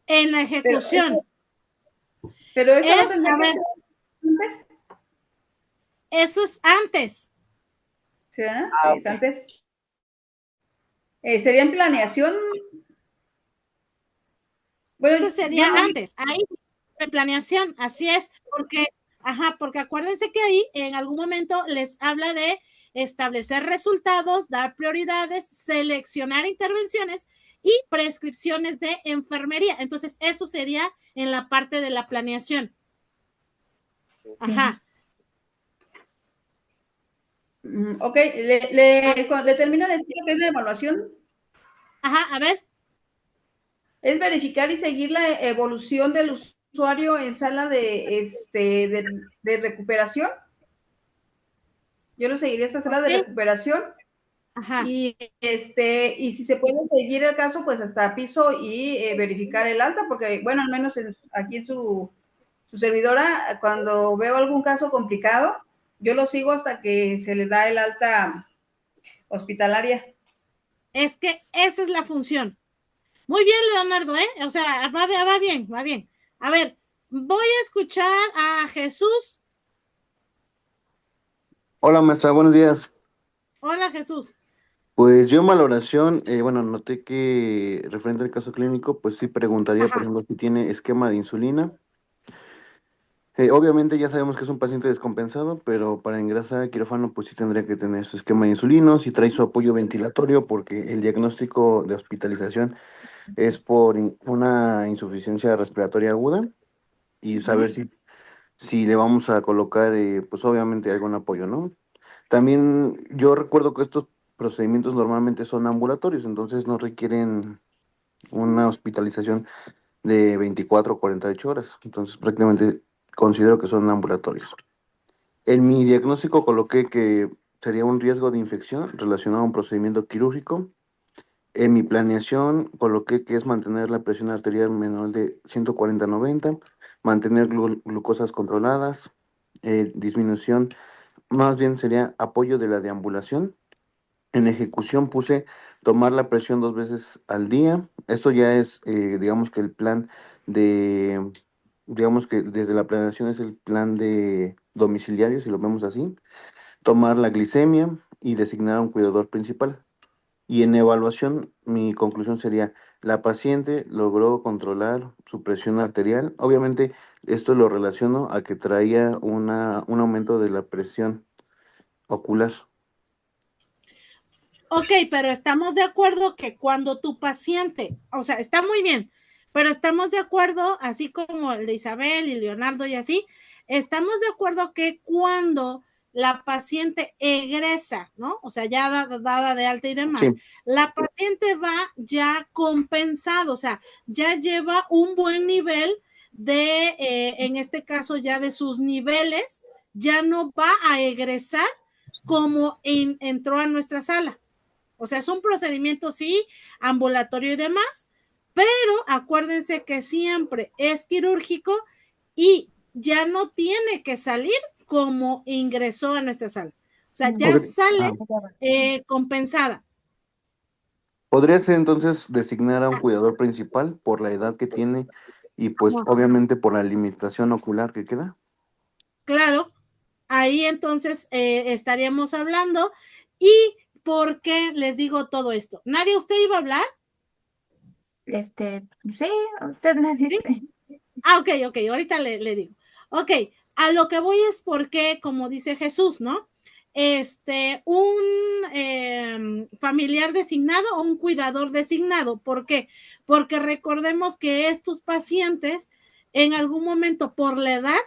En la ejecución. Pero eso no tendría que ser antes. Eso es antes. ¿Sí, verdad? Sí, es antes. ¿Sería en planeación? Bueno, Eso sería antes, ahí en planeación, así es, porque acuérdense que ahí en algún momento les habla de establecer resultados, dar prioridades, seleccionar intervenciones y prescripciones de enfermería. Entonces, eso sería en la parte de la planeación. Ajá. Ok, le termino de decir lo que es la evaluación. Ajá, a ver. Es verificar y seguir la evolución del usuario en sala de recuperación. Yo lo seguiría esta sala de recuperación. Ajá. Y si se puede seguir el caso, pues hasta piso y verificar el alta, porque, bueno, al menos aquí en su servidora, cuando veo algún caso complicado, yo lo sigo hasta que se le da el alta hospitalaria. Es que esa es la función. Muy bien, Leonardo, ¿eh? O sea, va bien, va bien. A ver, voy a escuchar a Jesús. Hola, maestra, buenos días. Hola, Jesús. Pues yo en valoración, bueno, noté que referente al caso clínico, pues sí preguntaría, por ejemplo, si tiene esquema de insulina. Obviamente ya sabemos que es un paciente descompensado, pero para ingresar a quirófano, pues sí tendría que tener su esquema de insulina, si trae su apoyo ventilatorio, porque el diagnóstico de hospitalización es por una insuficiencia respiratoria aguda, y saber si le vamos a colocar, pues obviamente algún apoyo, ¿no? También yo recuerdo que estos procedimientos normalmente son ambulatorios, entonces no requieren una hospitalización de 24 o 48 horas. Entonces prácticamente considero que son ambulatorios. En mi diagnóstico coloqué que sería un riesgo de infección relacionado a un procedimiento quirúrgico. En mi planeación coloqué que es mantener la presión arterial menor de 140/90, mantener glucosas controladas, disminución, más bien sería apoyo de la deambulación. En ejecución puse tomar la presión 2 veces al día. Esto ya es, digamos que el plan de, digamos que desde la planeación es el plan de domiciliario, si lo vemos así. Tomar la glicemia y designar a un cuidador principal. Y en evaluación, mi conclusión sería, la paciente logró controlar su presión arterial. Obviamente, esto lo relaciono a que traía un aumento de la presión ocular. Ok, pero estamos de acuerdo que cuando tu paciente, o sea, está muy bien, pero estamos de acuerdo, así como el de Isabel y Leonardo y así, estamos de acuerdo que cuando la paciente egresa, ¿no? O sea, ya dada de alta y demás, Sí. la paciente va ya compensado, o sea, ya lleva un buen nivel de, en este caso ya de sus niveles, ya no va a egresar como entró a nuestra sala. O sea, es un procedimiento, sí, ambulatorio y demás, pero acuérdense que siempre es quirúrgico y ya no tiene que salir como ingresó a nuestra sala. O sea, ya Okay. sale compensada. Podría ser entonces designar a un cuidador principal por la edad que tiene y pues obviamente por la limitación ocular que queda. Claro, ahí entonces estaríamos hablando. ¿Y por qué les digo todo esto? ¿Nadie usted iba a hablar? Sí, usted me dice. Ok, ahorita le digo. Ok, a lo que voy es porque, como dice Jesús, ¿no? Un familiar designado o un cuidador designado. ¿Por qué? Porque recordemos que estos pacientes en algún momento por la edad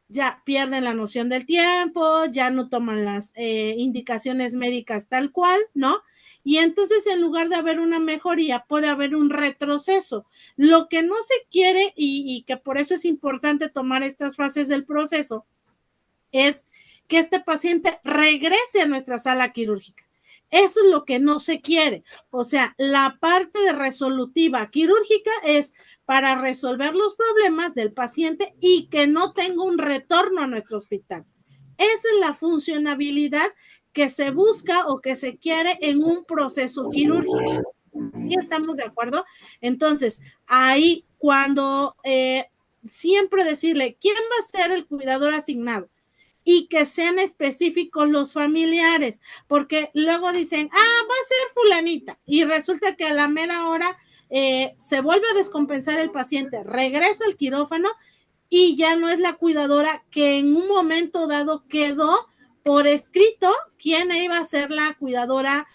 ya pierden la noción del tiempo, ya no toman las indicaciones médicas tal cual, ¿no? Y entonces en lugar de haber una mejoría, puede haber un retroceso. Lo que no se quiere y que por eso es importante tomar estas fases del proceso es que este paciente regrese a nuestra sala quirúrgica. Eso es lo que no se quiere. O sea, la parte de resolutiva quirúrgica es para resolver los problemas del paciente y que no tenga un retorno a nuestro hospital. Esa es la funcionabilidad que se busca o que se quiere en un proceso quirúrgico. ¿Sí estamos de acuerdo? Entonces, ahí cuando siempre decirle, ¿quién va a ser el cuidador asignado? y que sean específicos los familiares, porque luego dicen, va a ser fulanita, y resulta que a la mera hora se vuelve a descompensar el paciente, regresa al quirófano y ya no es la cuidadora que en un momento dado quedó por escrito quién iba a ser la cuidadora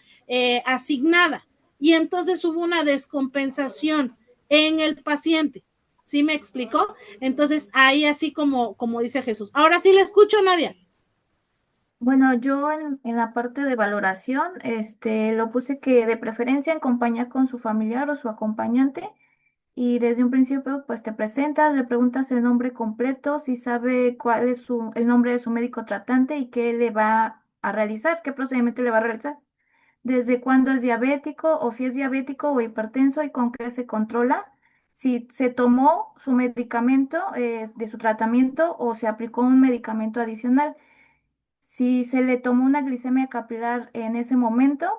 asignada. Y entonces hubo una descompensación en el paciente. ¿Sí me explicó? Entonces, ahí así como dice Jesús. Ahora sí le escucho, Nadia. Bueno, yo en la parte de valoración, lo puse que de preferencia en compañía con su familiar o su acompañante. Y desde un principio, pues te presentas, le preguntas el nombre completo, si sabe cuál es el nombre de su médico tratante y qué le va a realizar, qué procedimiento le va a realizar, desde cuándo es diabético o si es diabético o hipertenso y con qué se controla, si se tomó su medicamento de su tratamiento o se aplicó un medicamento adicional. Si se le tomó una glicemia capilar en ese momento,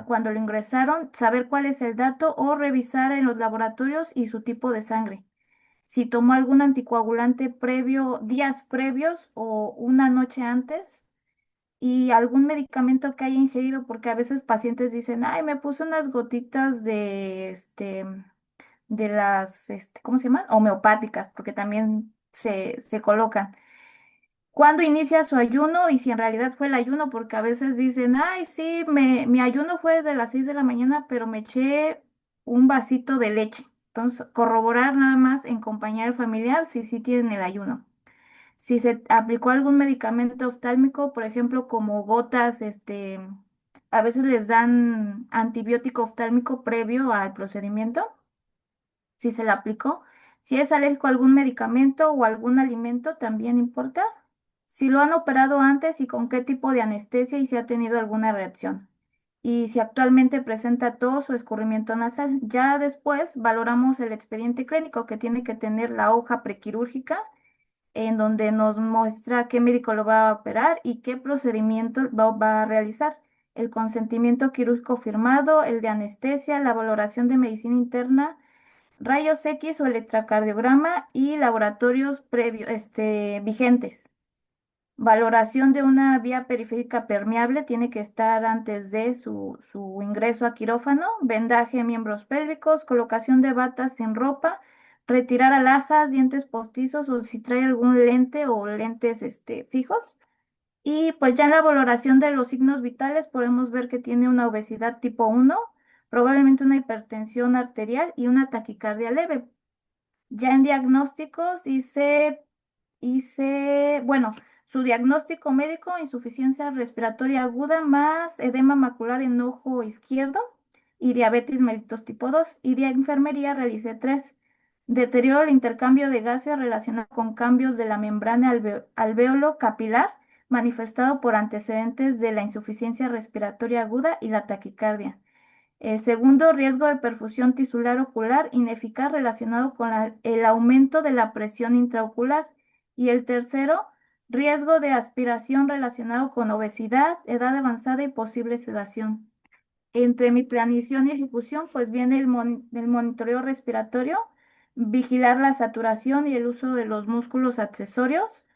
cuando lo ingresaron, saber cuál es el dato o revisar en los laboratorios y su tipo de sangre. Si tomó algún anticoagulante previo, días previos o una noche antes, y algún medicamento que haya ingerido, porque a veces pacientes dicen, ay, me puse unas gotitas de las, ¿cómo se llaman? Homeopáticas, porque también se colocan. ¿Cuándo inicia su ayuno? Y si en realidad fue el ayuno, porque a veces dicen, ay, sí, mi ayuno fue desde las 6 de la mañana, pero me eché un vasito de leche. Entonces, corroborar nada más en compañía del familiar si sí tienen el ayuno. Si se aplicó algún medicamento oftálmico, por ejemplo, como gotas, a veces les dan antibiótico oftálmico previo al procedimiento, si se le aplicó. Si es alérgico a algún medicamento o algún alimento, también importa. Si lo han operado antes y con qué tipo de anestesia y si ha tenido alguna reacción. Y si actualmente presenta tos o escurrimiento nasal. Ya después valoramos el expediente clínico que tiene que tener la hoja prequirúrgica en donde nos muestra qué médico lo va a operar y qué procedimiento va a realizar. El consentimiento quirúrgico firmado, el de anestesia, la valoración de medicina interna, rayos X o electrocardiograma y laboratorios previos, vigentes. Valoración de una vía periférica permeable tiene que estar antes de su ingreso a quirófano, vendaje de miembros pélvicos, colocación de batas sin ropa, retirar alhajas, dientes postizos o si trae algún lente o lentes fijos. Y pues ya en la valoración de los signos vitales podemos ver que tiene una obesidad tipo 1, probablemente una hipertensión arterial y una taquicardia leve. Ya en diagnósticos bueno, su diagnóstico médico, insuficiencia respiratoria aguda más edema macular en ojo izquierdo y diabetes mellitus tipo 2. Y de enfermería realicé 3. Deterioro del intercambio de gases relacionado con cambios de la membrana alveolo capilar manifestado por antecedentes de la insuficiencia respiratoria aguda y la taquicardia. El segundo, riesgo de perfusión tisular ocular ineficaz relacionado con el aumento de la presión intraocular. Y el tercero, riesgo de aspiración relacionado con obesidad, edad avanzada y posible sedación. Entre mi planeación y ejecución, pues viene el monitoreo respiratorio, vigilar la saturación y el uso de los músculos accesorios,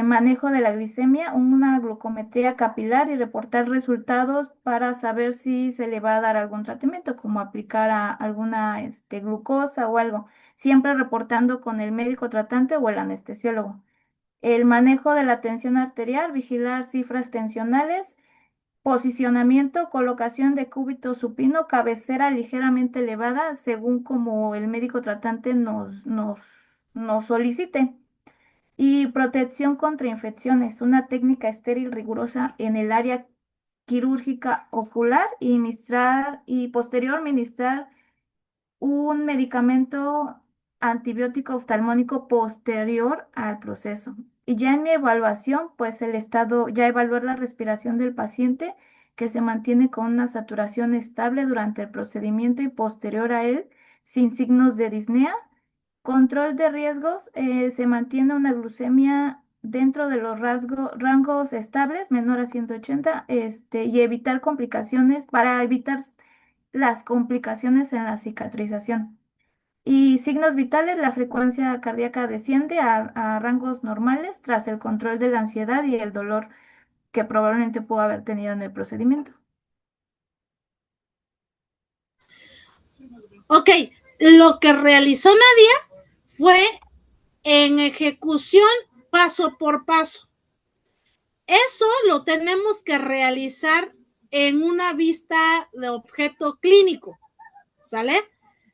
manejo de la glicemia, una glucometría capilar y reportar resultados para saber si se le va a dar algún tratamiento, como aplicar alguna glucosa o algo, siempre reportando con el médico tratante o el anestesiólogo. El manejo de la tensión arterial, vigilar cifras tensionales, posicionamiento, colocación de cúbito supino, cabecera ligeramente elevada, según como el médico tratante nos solicite. Y protección contra infecciones, una técnica estéril rigurosa en el área quirúrgica ocular y posterior ministrar un medicamento antibiótico oftalmónico posterior al proceso. Y ya en mi evaluación, pues el estado, ya evaluar la respiración del paciente que se mantiene con una saturación estable durante el procedimiento y posterior a él, sin signos de disnea. Control de riesgos, se mantiene una glucemia dentro de los rangos estables, menor a 180, y evitar complicaciones, para evitar las complicaciones en la cicatrización. Y signos vitales, la frecuencia cardíaca desciende a rangos normales tras el control de la ansiedad y el dolor que probablemente pudo haber tenido en el procedimiento. Ok, lo que realizó Nadia fue en ejecución paso por paso. Eso lo tenemos que realizar en una vista de objeto clínico, ¿sale?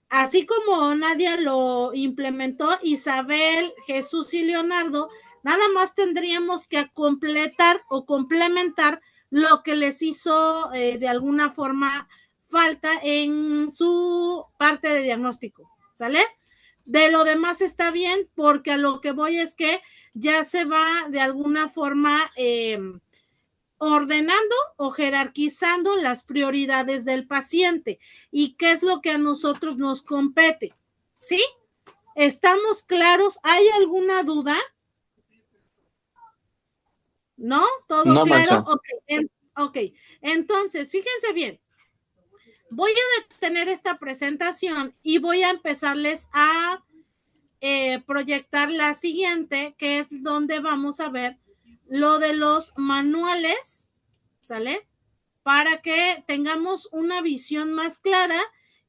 Así como Nadia lo implementó, Isabel, Jesús y Leonardo, nada más tendríamos que completar o complementar lo que les hizo de alguna forma falta en su parte de diagnóstico, ¿sale? De lo demás está bien, porque a lo que voy es que ya se va de alguna forma ordenando o jerarquizando las prioridades del paciente y qué es lo que a nosotros nos compete. ¿Sí? ¿Estamos claros? ¿Hay alguna duda? ¿No? ¿Todo No, claro? Macha. Ok. Entonces, fíjense bien. Voy a detener esta presentación y voy a empezarles a proyectar la siguiente, que es donde vamos a ver lo de los manuales, ¿sale? Para que tengamos una visión más clara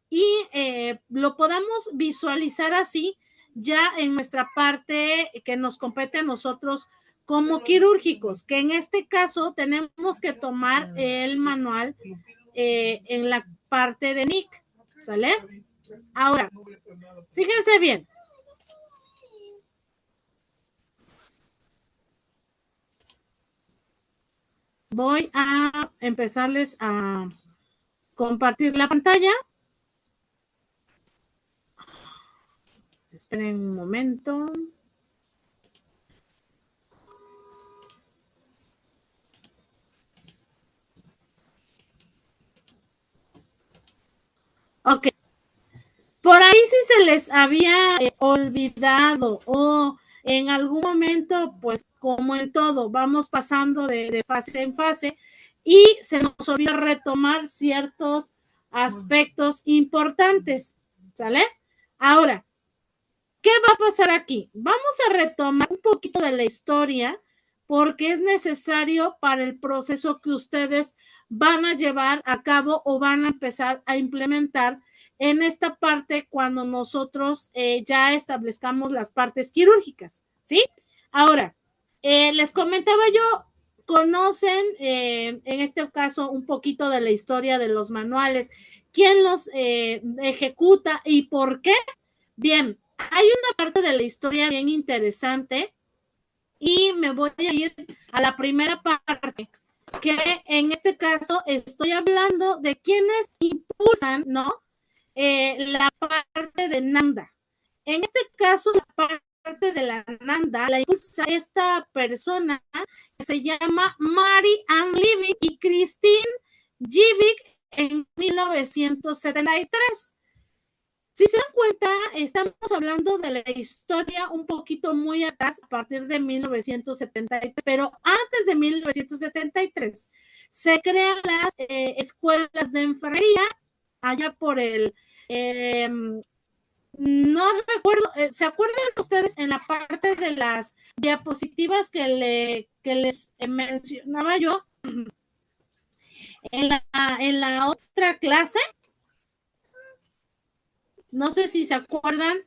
y lo podamos visualizar así ya en nuestra parte que nos compete a nosotros como quirúrgicos, que en este caso tenemos que tomar el manual en la parte de NIC, ¿sale? Ahora, fíjense bien. Voy a empezarles a compartir la pantalla. Esperen un momento. Ok. Por ahí si se les había olvidado o en algún momento, pues como en todo, vamos pasando de fase en fase y se nos olvida retomar ciertos aspectos importantes, ¿sale? Ahora, ¿qué va a pasar aquí? Vamos a retomar un poquito de la historia porque es necesario para el proceso que ustedes van a llevar a cabo o van a empezar a implementar en esta parte cuando nosotros ya establezcamos las partes quirúrgicas, ¿sí? Ahora, les comentaba yo, conocen en este caso un poquito de la historia de los manuales, quién los ejecuta y por qué. Bien, hay una parte de la historia bien interesante y me voy a ir a la primera parte, que en este caso estoy hablando de quienes impulsan, ¿no? La parte de Nanda. En este caso, la parte de la Nanda la impulsa esta persona que se llama Mary Ann Living y Christine Givic en 1973. Si se dan cuenta, estamos hablando de la historia un poquito muy atrás, a partir de 1973, pero antes de 1973 se crean las escuelas de enfermería, allá por el, no recuerdo, ¿se acuerdan ustedes en la parte de las diapositivas que les mencionaba yo en la otra clase? No sé si se acuerdan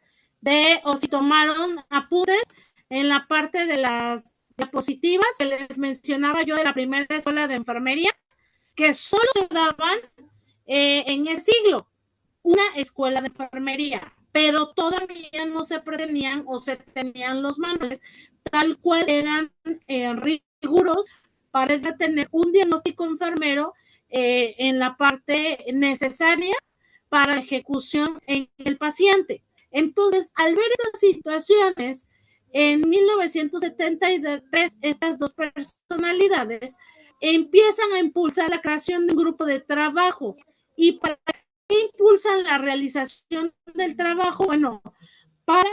de o si tomaron apuntes en la parte de las diapositivas que les mencionaba yo de la primera escuela de enfermería, que solo se daban en el siglo, una escuela de enfermería, pero todavía no se pretendían o se tenían los manuales tal cual eran rigurosos para tener un diagnóstico enfermero en la parte necesaria para la ejecución en el paciente. Entonces, al ver esas situaciones, en 1973, estas dos personalidades empiezan a impulsar la creación de un grupo de trabajo. ¿Y para qué impulsan la realización del trabajo? Bueno, para,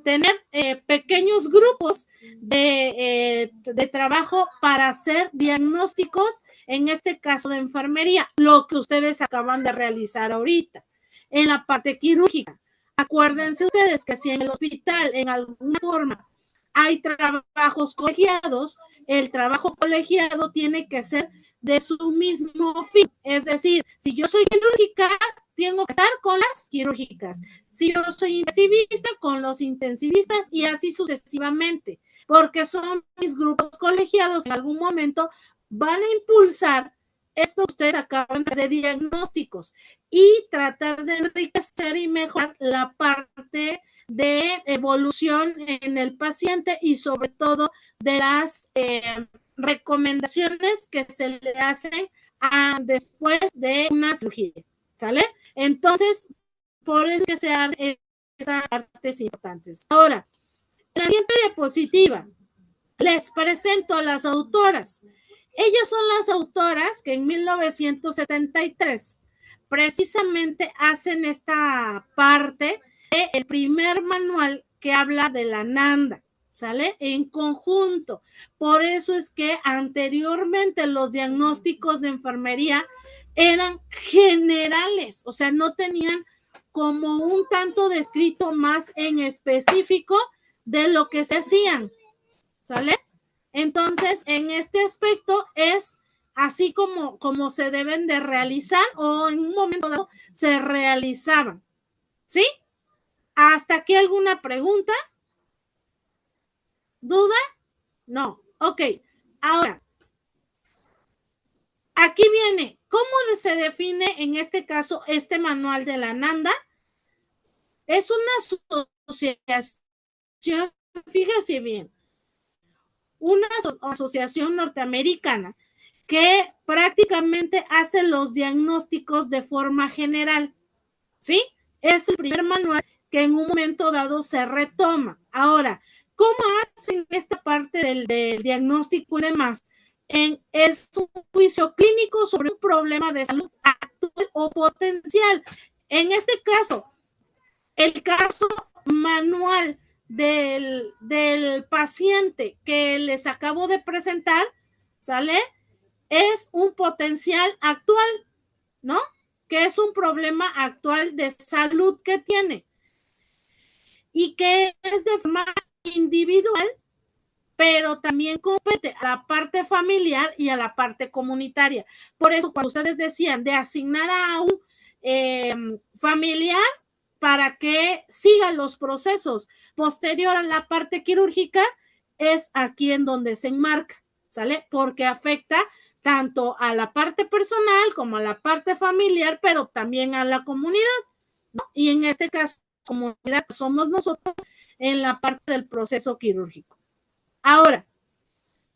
tener pequeños grupos de trabajo para hacer diagnósticos, en este caso de enfermería, lo que ustedes acaban de realizar ahorita, en la parte quirúrgica. Acuérdense ustedes que si en el hospital en alguna forma hay trabajos colegiados, el trabajo colegiado tiene que ser de su mismo fin. Es decir, si yo soy quirúrgica, tengo que estar con las quirúrgicas. Si yo soy intensivista, con los intensivistas y así sucesivamente, porque son mis grupos colegiados en algún momento van a impulsar esto que ustedes acaban de diagnósticos y tratar de enriquecer y mejorar la parte de evolución en el paciente y sobre todo de las recomendaciones que se le hacen después de una cirugía, ¿sale? Entonces, por eso que se hacen esas partes importantes. Ahora, en la siguiente diapositiva, les presento a las autoras. Ellas son las autoras que en 1973 precisamente hacen esta parte del primer manual que habla de la NANDA, ¿sale? En conjunto. Por eso es que anteriormente los diagnósticos de enfermería eran generales, o sea, no tenían como un tanto descrito más en específico de lo que se hacían, ¿sale? Entonces, en este aspecto es así como se deben de realizar o en un momento dado se realizaban, ¿sí? ¿Hasta aquí alguna pregunta? ¿Duda? No. Ok. Ahora, aquí viene, ¿cómo se define en este caso este manual de la NANDA? Es una asociación, fíjese bien, una asociación norteamericana que prácticamente hace los diagnósticos de forma general, ¿sí? Es el primer manual que en un momento dado se retoma. Ahora, ¿cómo hacen esta parte del diagnóstico y demás? Es un juicio clínico sobre un problema de salud actual o potencial. En este caso, el caso manual del paciente que les acabo de presentar, ¿sale? Es un potencial actual, ¿no? Que es un problema actual de salud que tiene y que es de forma individual, pero también compete a la parte familiar y a la parte comunitaria. Por eso, cuando ustedes decían de asignar a un familiar para que siga los procesos posterior a la parte quirúrgica, es aquí en donde se enmarca, ¿sale? Porque afecta tanto a la parte personal como a la parte familiar, pero también a la comunidad, ¿no? Y en este caso, comunidad somos nosotros en la parte del proceso quirúrgico. Ahora,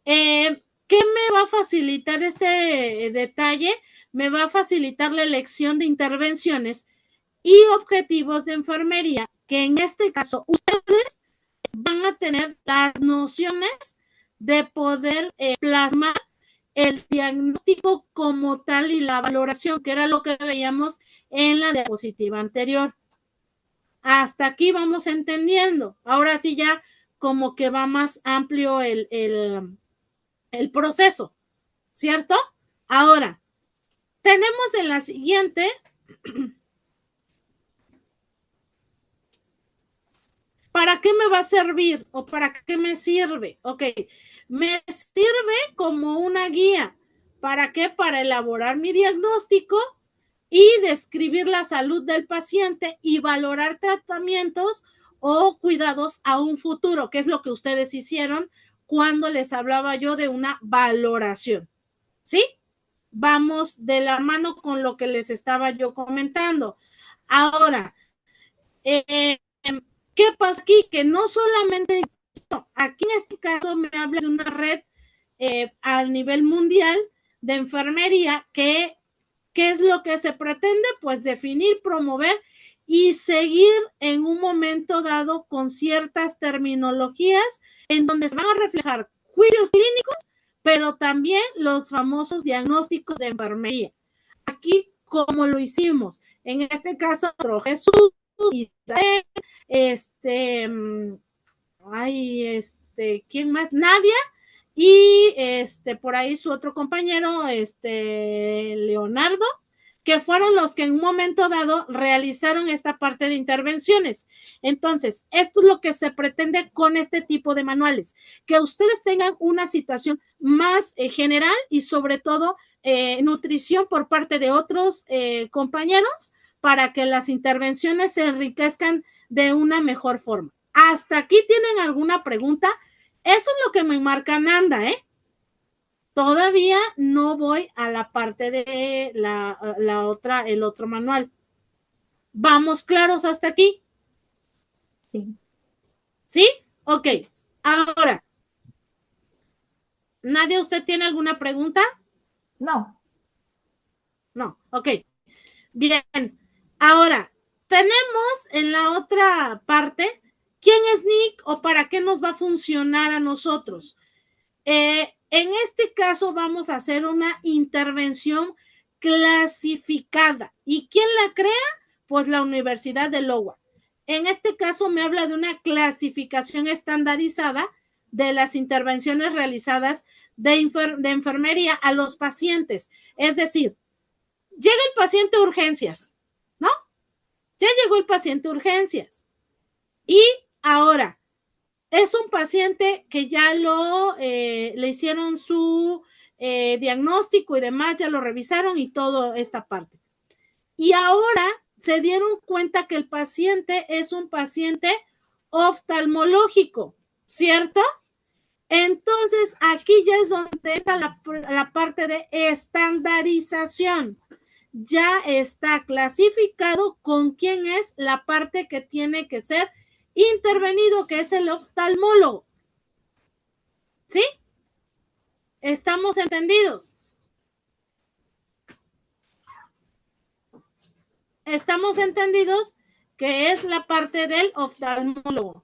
¿qué me va a facilitar este detalle? Me va a facilitar la elección de intervenciones y objetivos de enfermería, que en este caso ustedes van a tener las nociones de poder plasmar el diagnóstico como tal y la valoración, que era lo que veíamos en la diapositiva anterior. Hasta aquí vamos entendiendo. Ahora sí ya como que va más amplio el proceso, ¿cierto? Ahora, tenemos en la siguiente ¿para qué me va a servir o para qué me sirve? Ok, me sirve como una guía. ¿Para qué? Para elaborar mi diagnóstico y describir la salud del paciente y valorar tratamientos o cuidados a un futuro, que es lo que ustedes hicieron cuando les hablaba yo de una valoración. ¿Sí? Vamos de la mano con lo que les estaba yo comentando. Ahora, ¿qué pasa aquí? Que no solamente, aquí en este caso me habla de una red a nivel mundial de enfermería que, ¿qué es lo que se pretende? Pues definir, promover y seguir en un momento dado con ciertas terminologías en donde se van a reflejar juicios clínicos, pero también los famosos diagnósticos de enfermería. Aquí, como lo hicimos, en este caso, Jesús, Isabel, ¿quién más? Nadia, y por ahí su otro compañero, Leonardo, que fueron los que en un momento dado realizaron esta parte de intervenciones. Entonces, esto es lo que se pretende con este tipo de manuales, que ustedes tengan una situación más general y sobre todo nutrición por parte de otros compañeros para que las intervenciones se enriquezcan de una mejor forma. ¿Hasta aquí tienen alguna pregunta? Eso es lo que me marca Nanda, ¿eh? Todavía no voy a la parte de el otro manual. ¿Vamos claros hasta aquí? Sí. ¿Sí? Ok. Ahora, ¿nadie usted tiene alguna pregunta? No. No, ok. Bien. Ahora, tenemos en la otra parte, ¿quién es Nick o para qué nos va a funcionar a nosotros? En este caso vamos a hacer una intervención clasificada. ¿Y quién la crea? Pues la Universidad de Iowa. En este caso me habla de una clasificación estandarizada de las intervenciones realizadas de enfermería a los pacientes. Es decir, llega el paciente a urgencias, ¿no? Ya llegó el paciente a urgencias. Y ahora, es un paciente que ya le hicieron su diagnóstico y demás, ya lo revisaron y toda esta parte. Y ahora se dieron cuenta que el paciente es un paciente oftalmológico, ¿cierto? Entonces, aquí ya es donde entra la parte de estandarización. Ya está clasificado con quién es la parte que tiene que ser intervenido, que es el oftalmólogo. ¿Sí? ¿Estamos entendidos? Estamos entendidos que es la parte del oftalmólogo.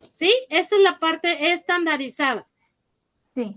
¿Sí? Esa es la parte estandarizada. Sí.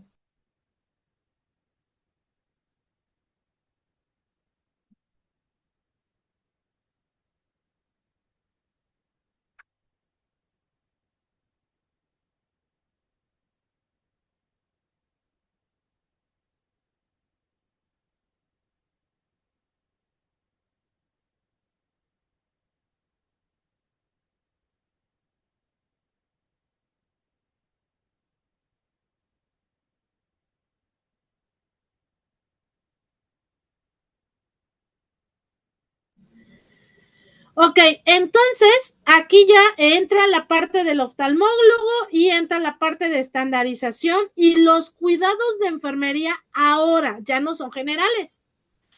Ok, entonces aquí ya entra la parte del oftalmólogo y entra la parte de estandarización y los cuidados de enfermería ahora ya no son generales,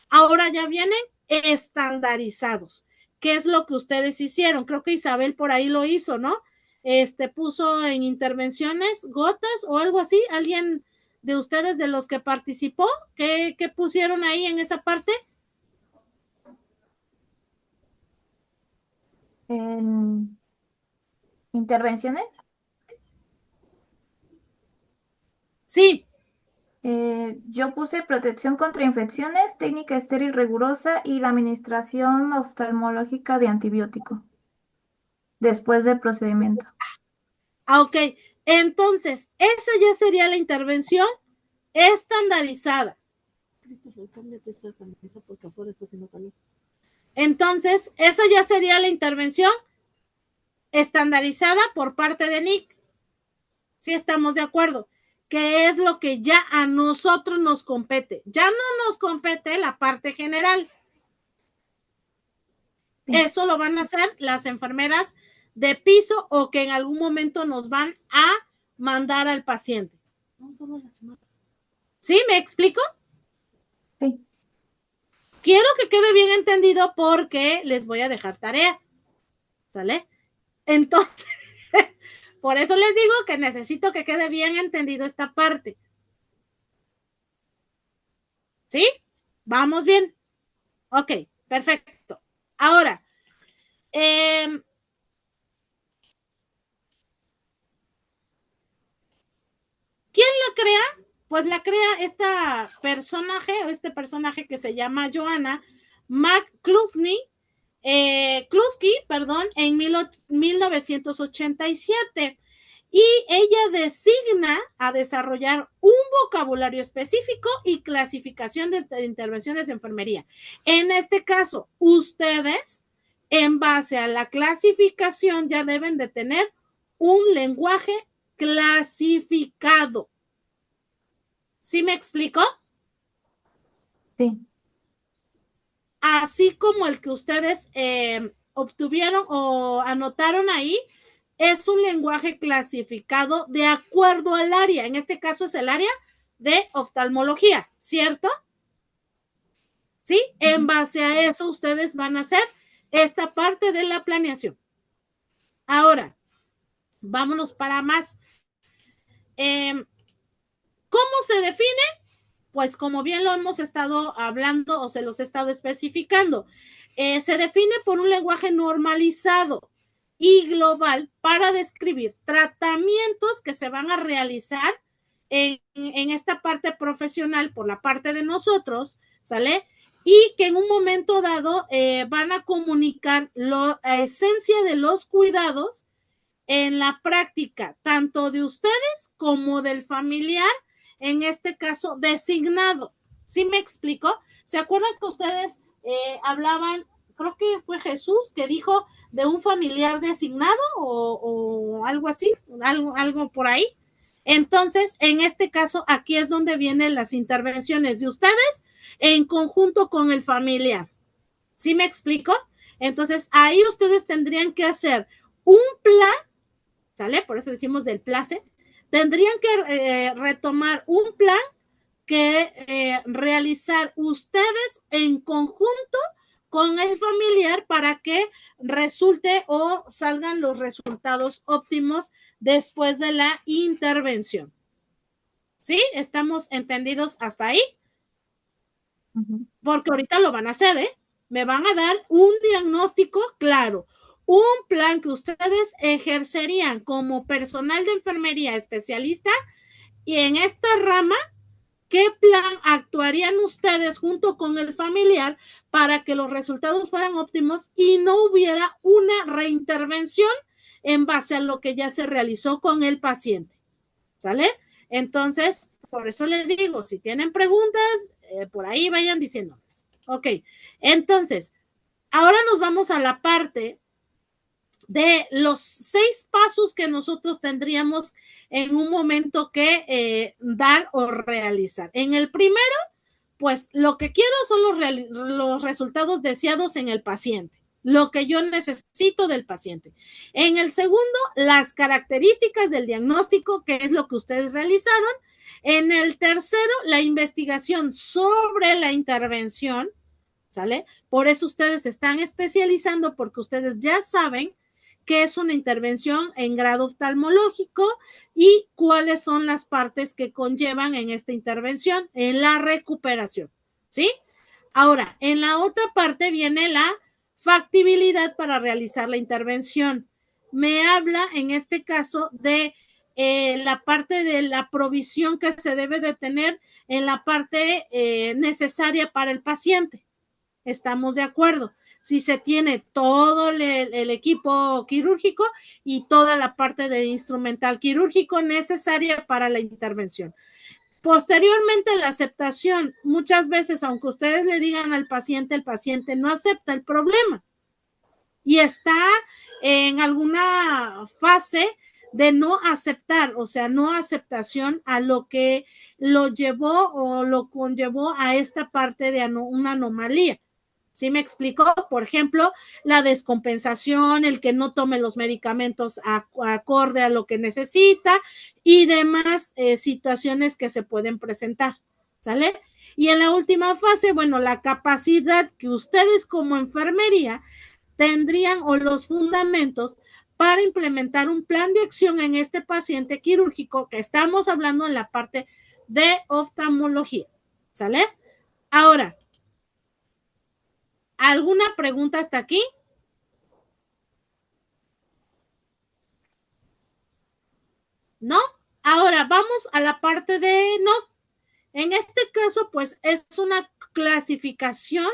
ahora ya vienen estandarizados. ¿Qué es lo que ustedes hicieron? Creo que Isabel por ahí lo hizo, ¿no? Puso en intervenciones gotas o algo así. ¿Alguien de ustedes de los que participó? ¿Qué pusieron ahí en esa parte? En intervenciones, Sí. yo puse protección contra infecciones, técnica estéril rigurosa y la administración oftalmológica de antibiótico después del procedimiento. Ok, entonces, esa ya sería la intervención estandarizada. Entonces, esa ya sería la intervención estandarizada por parte de Nick. ¿Sí estamos de acuerdo? Que es lo que ya a nosotros nos compete. Ya no nos compete la parte general. Sí. Eso lo van a hacer las enfermeras de piso o que en algún momento nos van a mandar al paciente. ¿Sí? ¿Me explico? Sí. Quiero que quede bien entendido porque les voy a dejar tarea. ¿Sale? Entonces, por eso les digo que necesito que quede bien entendido esta parte. ¿Sí? ¿Vamos bien? Ok, perfecto. Ahora, ¿quién la crea? Pues la crea este personaje que se llama Joanna McCluskey, en 1987. y ella designa a desarrollar un vocabulario específico y clasificación de intervenciones de enfermería. En este caso, ustedes, en base a la clasificación, ya deben de tener un lenguaje clasificado. ¿Sí me explico? Sí. Así como el que ustedes obtuvieron o anotaron ahí, es un lenguaje clasificado de acuerdo al área. En este caso es el área de oftalmología, ¿cierto? ¿Sí? En base a eso ustedes van a hacer esta parte de la planeación. Ahora, vámonos para más. ¿Cómo se define? Pues como bien lo hemos estado hablando o se los he estado especificando, se define por un lenguaje normalizado y global para describir tratamientos que se van a realizar en esta parte profesional por la parte de nosotros, ¿sale? Y que en un momento dado van a comunicar la esencia de los cuidados en la práctica, tanto de ustedes como del familiar, en este caso designado. ¿Sí me explico? ¿Se acuerdan que ustedes hablaban, creo que fue Jesús, que dijo de un familiar designado o algo así, algo por ahí? Entonces, en este caso, aquí es donde vienen las intervenciones de ustedes en conjunto con el familiar. ¿Sí me explico? Entonces, ahí ustedes tendrían que hacer un plan, ¿sale? Por eso decimos del place. Tendrían que retomar un plan que realizar ustedes en conjunto con el familiar para que resulte o salgan los resultados óptimos después de la intervención. ¿Sí? ¿Estamos entendidos hasta ahí? Porque ahorita lo van a hacer, ¿eh? Me van a dar un diagnóstico claro, un plan que ustedes ejercerían como personal de enfermería especialista y en esta rama, ¿qué plan actuarían ustedes junto con el familiar para que los resultados fueran óptimos y no hubiera una reintervención en base a lo que ya se realizó con el paciente? ¿Sale? Entonces, por eso les digo, si tienen preguntas, por ahí vayan diciéndolas. Ok, entonces, ahora nos vamos a la parte de los 6 pasos que nosotros tendríamos en un momento que dar o realizar. En el primero, pues lo que quiero son los resultados deseados en el paciente, lo que yo necesito del paciente. En el segundo, las características del diagnóstico, que es lo que ustedes realizaron. En el tercero, la investigación sobre la intervención, ¿sale? Por eso ustedes se están especializando, porque ustedes ya saben qué es una intervención en grado oftalmológico y cuáles son las partes que conllevan en esta intervención, en la recuperación, ¿sí? Ahora, en la otra parte viene la factibilidad para realizar la intervención. Me habla, en este caso, de la parte de la provisión que se debe de tener en la parte necesaria para el paciente. Estamos de acuerdo. Si se tiene todo el equipo quirúrgico y toda la parte de instrumental quirúrgico necesaria para la intervención. Posteriormente, la aceptación. Muchas veces, aunque ustedes le digan al paciente, el paciente no acepta el problema y está en alguna fase de no aceptar, o sea, no aceptación a lo que lo llevó o lo conllevó a esta parte de una anomalía. ¿Sí me explico? Por ejemplo, la descompensación, el que no tome los medicamentos acorde a lo que necesita y demás situaciones que se pueden presentar, ¿sale? Y en la última fase, bueno, la capacidad que ustedes como enfermería tendrían o los fundamentos para implementar un plan de acción en este paciente quirúrgico que estamos hablando en la parte de oftalmología, ¿sale? Ahora, ¿alguna pregunta hasta aquí? ¿No? Ahora vamos a la parte de no. En este caso, pues es una clasificación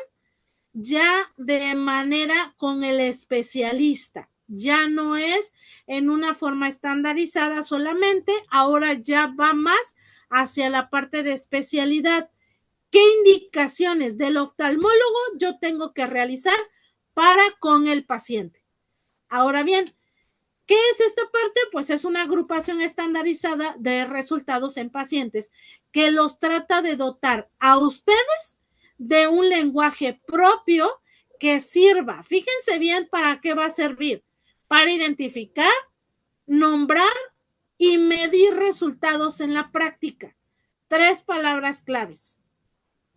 ya de manera con el especialista, ya no es en una forma estandarizada solamente, ahora ya va más hacia la parte de especialidad. ¿Qué indicaciones del oftalmólogo yo tengo que realizar para con el paciente? Ahora bien, ¿qué es esta parte? Pues es una agrupación estandarizada de resultados en pacientes que los trata de dotar a ustedes de un lenguaje propio que sirva. Fíjense bien para qué va a servir. Para identificar, nombrar y medir resultados en la práctica. 3 palabras claves.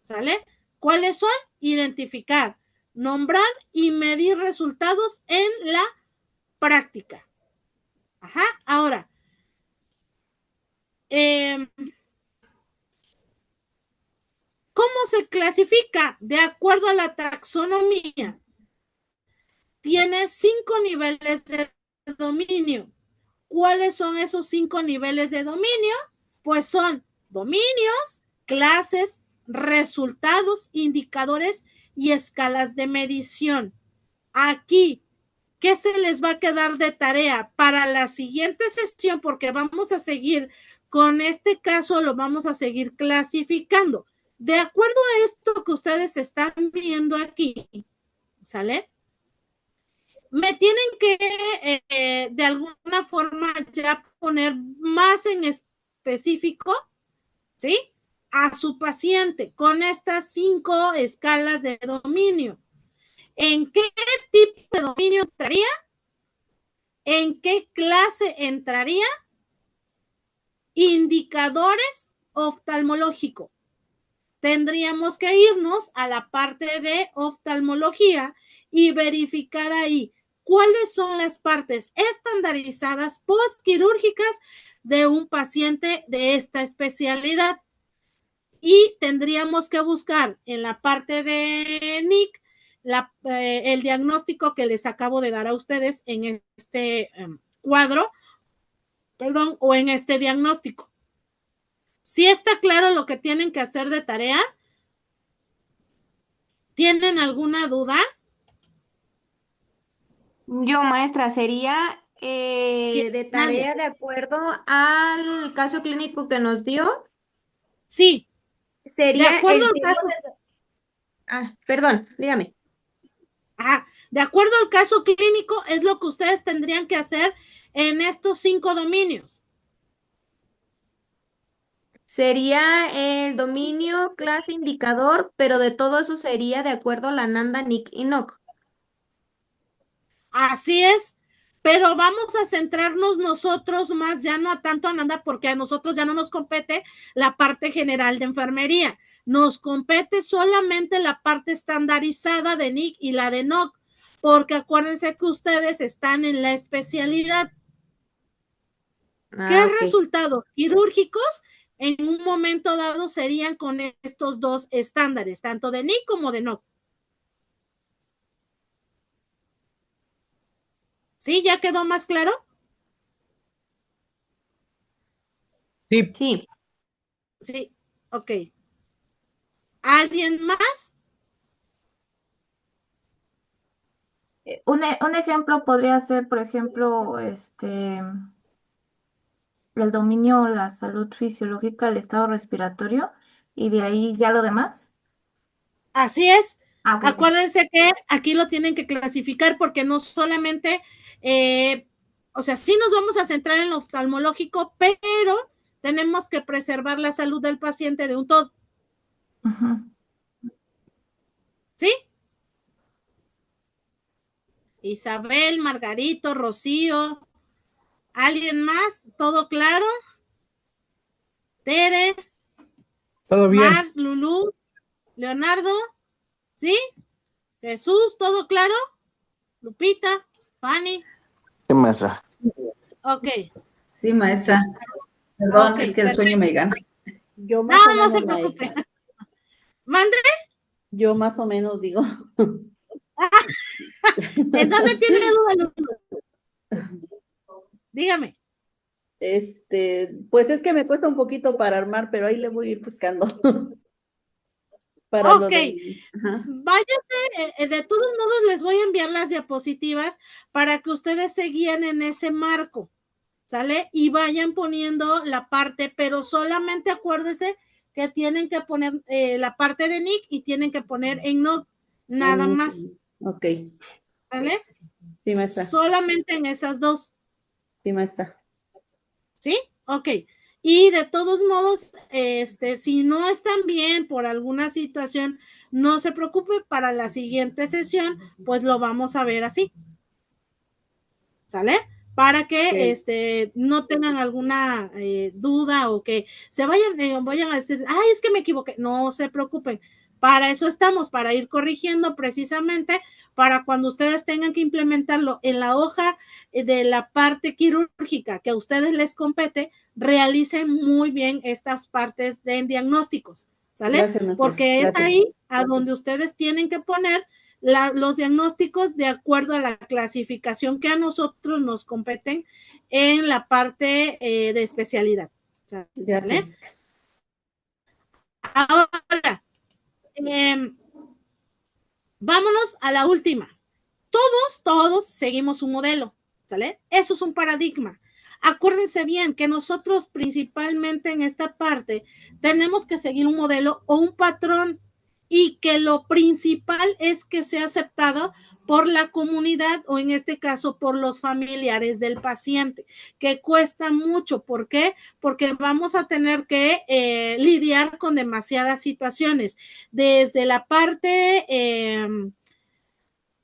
¿Sale? ¿Cuáles son? Identificar, nombrar y medir resultados en la práctica. Ajá, ahora, ¿cómo se clasifica? De acuerdo a la taxonomía. Tiene 5 niveles de dominio. ¿Cuáles son esos 5 niveles de dominio? Pues son dominios, clases, resultados, indicadores y escalas de medición. Aquí, ¿qué se les va a quedar de tarea para la siguiente sesión? Porque vamos a seguir con este caso, lo vamos a seguir clasificando. De acuerdo a esto que ustedes están viendo aquí, ¿sale? Me tienen que de alguna forma ya poner más en específico, ¿sí? A su paciente con estas 5 escalas de dominio. ¿En qué tipo de dominio entraría? ¿En qué clase entraría? Indicadores oftalmológicos. Tendríamos que irnos a la parte de oftalmología y verificar ahí cuáles son las partes estandarizadas postquirúrgicas de un paciente de esta especialidad. Y tendríamos que buscar en la parte de NIC el diagnóstico que les acabo de dar a ustedes en este cuadro, perdón, o en este diagnóstico. ¿Sí está claro lo que tienen que hacer de tarea? ¿Tienen alguna duda? Yo, maestra, sería de tarea de acuerdo al caso clínico que nos dio. Sí. Sería de acuerdo el al tipo caso. Perdón, dígame. De acuerdo al caso clínico, es lo que ustedes tendrían que hacer en estos 5 dominios. Sería el dominio, clase, indicador, pero de todo eso sería de acuerdo a la NANDA, NIC y NOC. Así es, pero vamos a centrarnos nosotros más, ya no tanto a NANDA, porque a nosotros ya no nos compete la parte general de enfermería. Nos compete solamente la parte estandarizada de NIC y la de NOC, porque acuérdense que ustedes están en la especialidad. ¿Qué Ok. resultados quirúrgicos en un momento dado serían con estos 2 estándares, tanto de NIC como de NOC? ¿Sí? ¿Ya quedó más claro? Sí. Sí. Sí, ok. ¿Alguien más? Un ejemplo podría ser, por ejemplo, el dominio, la salud fisiológica, el estado respiratorio, y de ahí ya lo demás. Así es. Ok. Acuérdense que aquí lo tienen que clasificar porque no solamente, o sea, sí nos vamos a centrar en lo oftalmológico, pero tenemos que preservar la salud del paciente de un todo. ¿Sí? Isabel, Margarito, Rocío, ¿alguien más? ¿Todo claro? Tere, Todo bien. Mar, Lulú, Leonardo, ¿sí? Jesús, ¿todo claro? Lupita, Fanny. ¿Qué maestra? Ok. Sí, maestra. Perdón, Ok, es que el sueño me gana. Yo más o No menos, se preocupe. maestra. ¿Mande? Yo más o menos digo. ¿En dónde tiene duda, Lulú? Dígame. Pues es que me cuesta un poquito para armar, pero ahí le voy a ir buscando. para lo Ok, ajá. váyase, de todos modos les voy a enviar las diapositivas para que ustedes se guíen en ese marco, ¿sale? Y vayan poniendo la parte, pero solamente acuérdense que tienen que poner la parte de Nick y tienen que poner en Note, nada más, Ok, ¿sale? sí, maestra. Solamente en esas dos, Sí, maestra. ¿sí? Ok. Y de todos modos, si no están bien por alguna situación, no se preocupe, para la siguiente sesión, pues lo vamos a ver así, ¿sale? Para que no tengan alguna duda o que se vayan a decir, ay, es que me equivoqué. No se preocupen. Para eso estamos, para ir corrigiendo precisamente para cuando ustedes tengan que implementarlo en la hoja de la parte quirúrgica que a ustedes les compete, realicen muy bien estas partes de diagnósticos, ¿sale? Gracias, maestra. Porque es Gracias. ahí a donde ustedes tienen que poner los diagnósticos de acuerdo a la clasificación que a nosotros nos competen en la parte de especialidad. Gracias. Ahora, vámonos a la última. Todos seguimos un modelo, ¿sale? Eso es un paradigma. Acuérdense bien que nosotros principalmente en esta parte tenemos que seguir un modelo o un patrón y que lo principal es que sea aceptado por la comunidad o en este caso por los familiares del paciente, que cuesta mucho. ¿Por qué? Porque vamos a tener que lidiar con demasiadas situaciones, desde la parte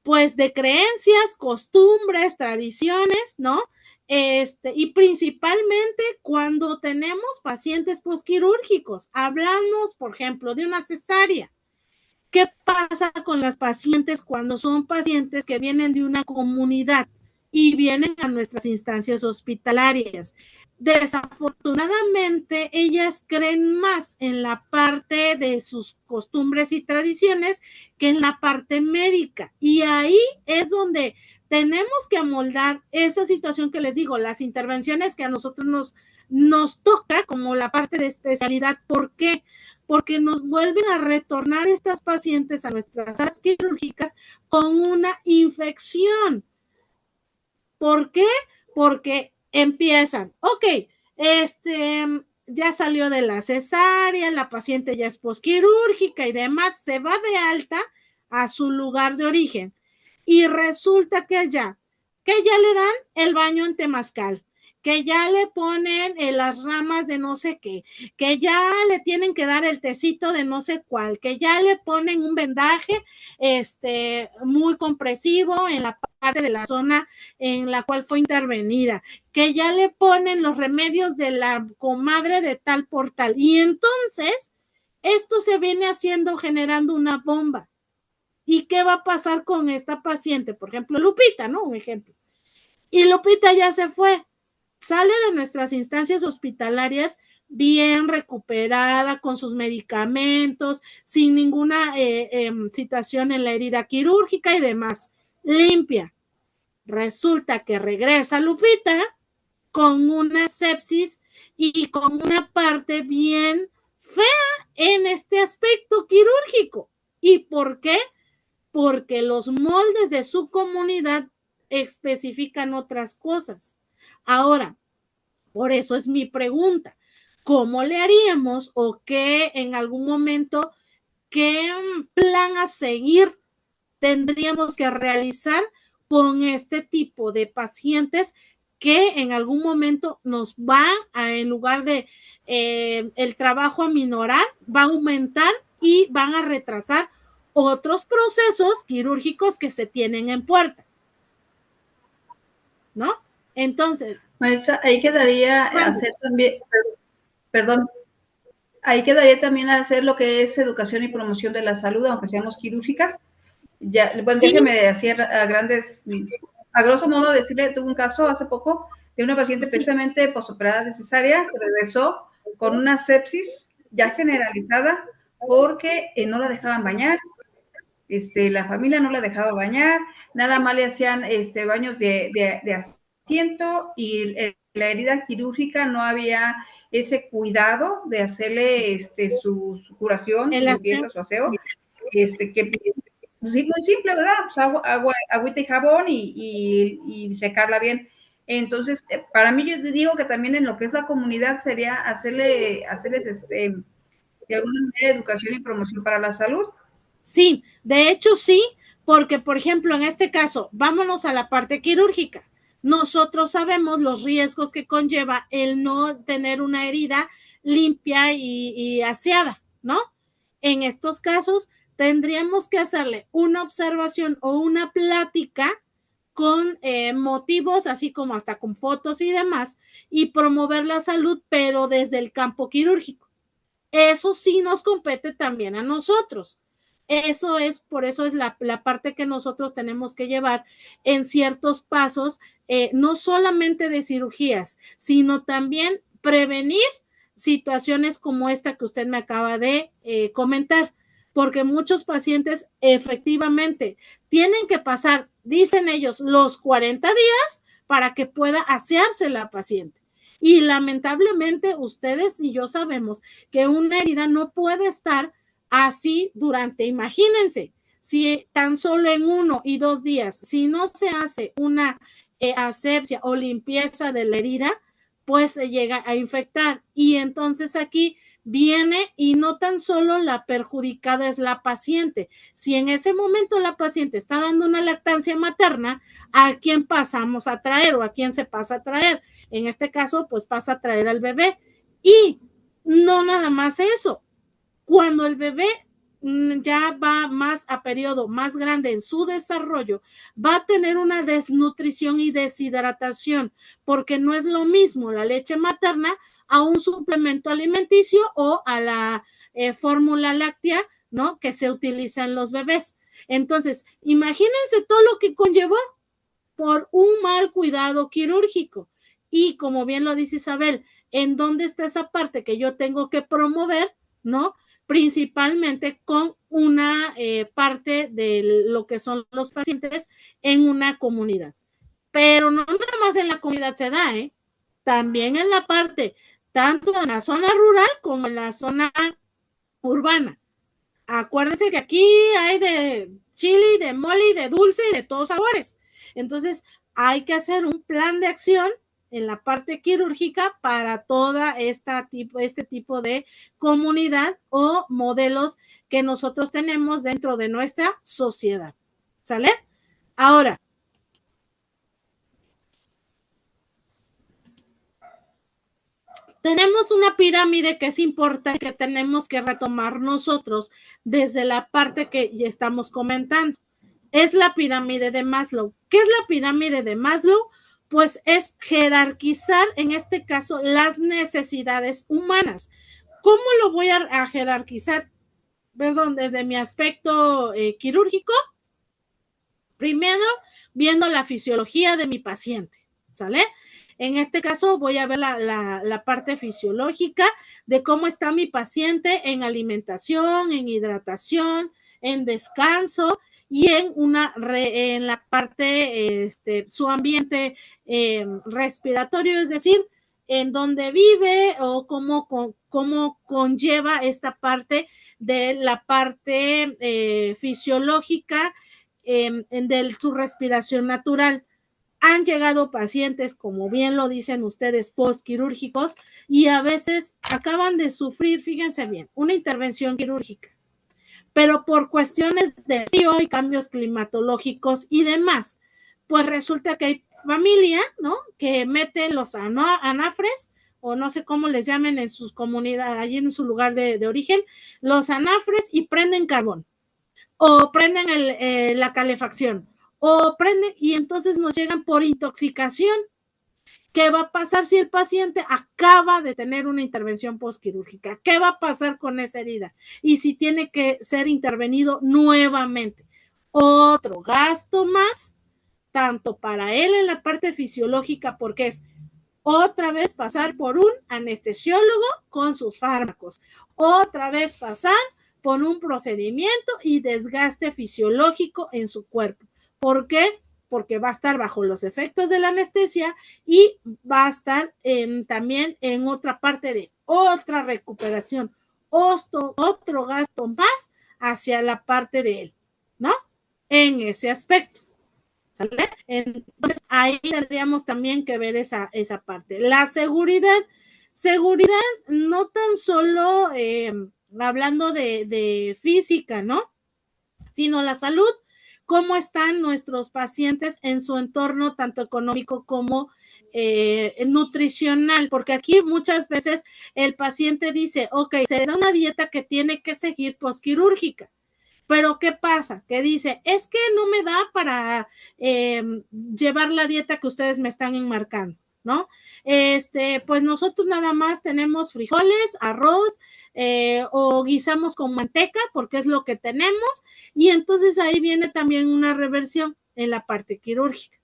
pues de creencias, costumbres, tradiciones, ¿no? Y principalmente cuando tenemos pacientes posquirúrgicos, hablamos, por ejemplo, de una cesárea. ¿Qué pasa con las pacientes cuando son pacientes que vienen de una comunidad y vienen a nuestras instancias hospitalarias? Desafortunadamente, ellas creen más en la parte de sus costumbres y tradiciones que en la parte médica. Y ahí es donde tenemos que amoldar esa situación que les digo, las intervenciones que a nosotros nos toca como la parte de especialidad. ¿Por qué? Porque nos vuelven a retornar estas pacientes a nuestras salas quirúrgicas con una infección. ¿Por qué? Porque empiezan, ok, ya salió de la cesárea, la paciente ya es posquirúrgica y demás, se va de alta a su lugar de origen y resulta que ya le dan el baño en temazcal, que ya le ponen las ramas de no sé qué, que ya le tienen que dar el tecito de no sé cuál, que ya le ponen un vendaje muy compresivo en la parte de la zona en la cual fue intervenida, que ya le ponen los remedios de la comadre de tal por tal. Y entonces, esto se viene haciendo, generando una bomba. ¿Y qué va a pasar con esta paciente? Por ejemplo, Lupita, ¿no? Un ejemplo. Y Lupita ya se fue, sale de nuestras instancias hospitalarias bien recuperada, con sus medicamentos, sin ninguna situación en la herida quirúrgica y demás, limpia. Resulta que regresa Lupita con una sepsis y con una parte bien fea en este aspecto quirúrgico. ¿Y por qué? Porque los moldes de su comunidad especifican otras cosas. Ahora, por eso es mi pregunta, ¿cómo le haríamos o qué en algún momento, qué plan a seguir tendríamos que realizar con este tipo de pacientes que en algún momento nos va a, en lugar de el trabajo a minorar, va a aumentar y van a retrasar otros procesos quirúrgicos que se tienen en puerta, ¿no? Entonces, maestra, ahí quedaría hacer también, perdón, ahí quedaría también hacer lo que es educación y promoción de la salud, aunque seamos quirúrgicas. Ya, bueno, sí, déjeme decir a grosso modo decirle, tuve un caso hace poco de una paciente sí, precisamente postoperada de cesárea que regresó con una sepsis ya generalizada porque no la dejaban bañar, la familia no la dejaba bañar, nada más le hacían baños de asiento y la herida quirúrgica no había ese cuidado de hacerle su curación, su limpieza, su aseo, que pues, sí, muy simple, ¿verdad? Pues agüita y jabón y secarla bien. Entonces, para mí yo digo que también en lo que es la comunidad sería hacerles de alguna manera educación y promoción para la salud. Sí, de hecho sí, porque por ejemplo en este caso, vámonos a la parte quirúrgica. Nosotros sabemos los riesgos que conlleva el no tener una herida limpia y aseada, ¿no? En estos casos tendríamos que hacerle una observación o una plática con motivos, así como hasta con fotos y demás, y promover la salud, pero desde el campo quirúrgico. Eso sí nos compete también a nosotros. Eso es, por eso es la parte que nosotros tenemos que llevar en ciertos pasos, no solamente de cirugías, sino también prevenir situaciones como esta que usted me acaba de comentar, porque muchos pacientes efectivamente tienen que pasar, dicen ellos, los 40 días para que pueda asearse la paciente. Y lamentablemente ustedes y yo sabemos que una herida no puede estar así durante, imagínense, si tan solo en 1 y 2 días, si no se hace una asepsia o limpieza de la herida, pues se llega a infectar. Y entonces aquí viene y no tan solo la perjudicada es la paciente. Si en ese momento la paciente está dando una lactancia materna, ¿a quién pasamos a traer o a quién se pasa a traer? En este caso, pues pasa a traer al bebé. Y no nada más eso. Cuando el bebé ya va más a periodo más grande en su desarrollo, va a tener una desnutrición y deshidratación, porque no es lo mismo la leche materna a un suplemento alimenticio o a la fórmula láctea, ¿no? Que se utiliza en los bebés. Entonces, imagínense todo lo que conllevó por un mal cuidado quirúrgico. Y como bien lo dice Isabel, ¿en dónde está esa parte que yo tengo que promover, ¿no? Principalmente con una parte de lo que son los pacientes en una comunidad. Pero no nada más en la comunidad se da, también en la parte, tanto en la zona rural como en la zona urbana. Acuérdense que aquí hay de chili, de mole, de dulce y de todos sabores. Entonces, hay que hacer un plan de acción en la parte quirúrgica para toda este tipo de comunidad o modelos que nosotros tenemos dentro de nuestra sociedad. ¿Sale? Ahora, tenemos una pirámide que es importante que tenemos que retomar nosotros desde la parte que ya estamos comentando. Es la pirámide de Maslow. ¿Qué es la pirámide de Maslow? Pues es jerarquizar, en este caso, las necesidades humanas. ¿Cómo lo voy a jerarquizar? Perdón, desde mi aspecto quirúrgico. Primero, viendo la fisiología de mi paciente, ¿sale? En este caso voy a ver la parte fisiológica de cómo está mi paciente en alimentación, en hidratación, en descanso y en la parte, su ambiente respiratorio, es decir, en dónde vive o cómo conlleva esta parte de la parte fisiológica de su respiración natural. Han llegado pacientes, como bien lo dicen ustedes, postquirúrgicos, y a veces acaban de sufrir, fíjense bien, una intervención quirúrgica, pero por cuestiones de frío y cambios climatológicos y demás, pues resulta que hay familia, ¿no? Que mete los anafres, o no sé cómo les llamen en sus comunidades, allí en su lugar de origen, los anafres y prenden carbón, o prenden la calefacción, o prenden, y entonces nos llegan por intoxicación. ¿Qué va a pasar si el paciente acaba de tener una intervención postquirúrgica? ¿Qué va a pasar con esa herida? Y si tiene que ser intervenido nuevamente. Otro gasto más, tanto para él en la parte fisiológica, porque es otra vez pasar por un anestesiólogo con sus fármacos, otra vez pasar por un procedimiento y desgaste fisiológico en su cuerpo. ¿Por qué? porque va a estar bajo los efectos de la anestesia y va a estar también en otra parte de otra recuperación, otro gasto más hacia la parte de él, ¿no? En ese aspecto. ¿Sale? Entonces, ahí tendríamos también que ver esa parte. La seguridad no tan solo hablando de física, ¿no? Sino la salud, cómo están nuestros pacientes en su entorno, tanto económico como nutricional, porque aquí muchas veces el paciente dice, ok, se le da una dieta que tiene que seguir posquirúrgica, pero ¿qué pasa? Que dice, es que no me da para llevar la dieta que ustedes me están enmarcando, ¿no? Pues nosotros nada más tenemos frijoles, arroz, o guisamos con manteca, porque es lo que tenemos, y entonces ahí viene también una reversión en la parte quirúrgica.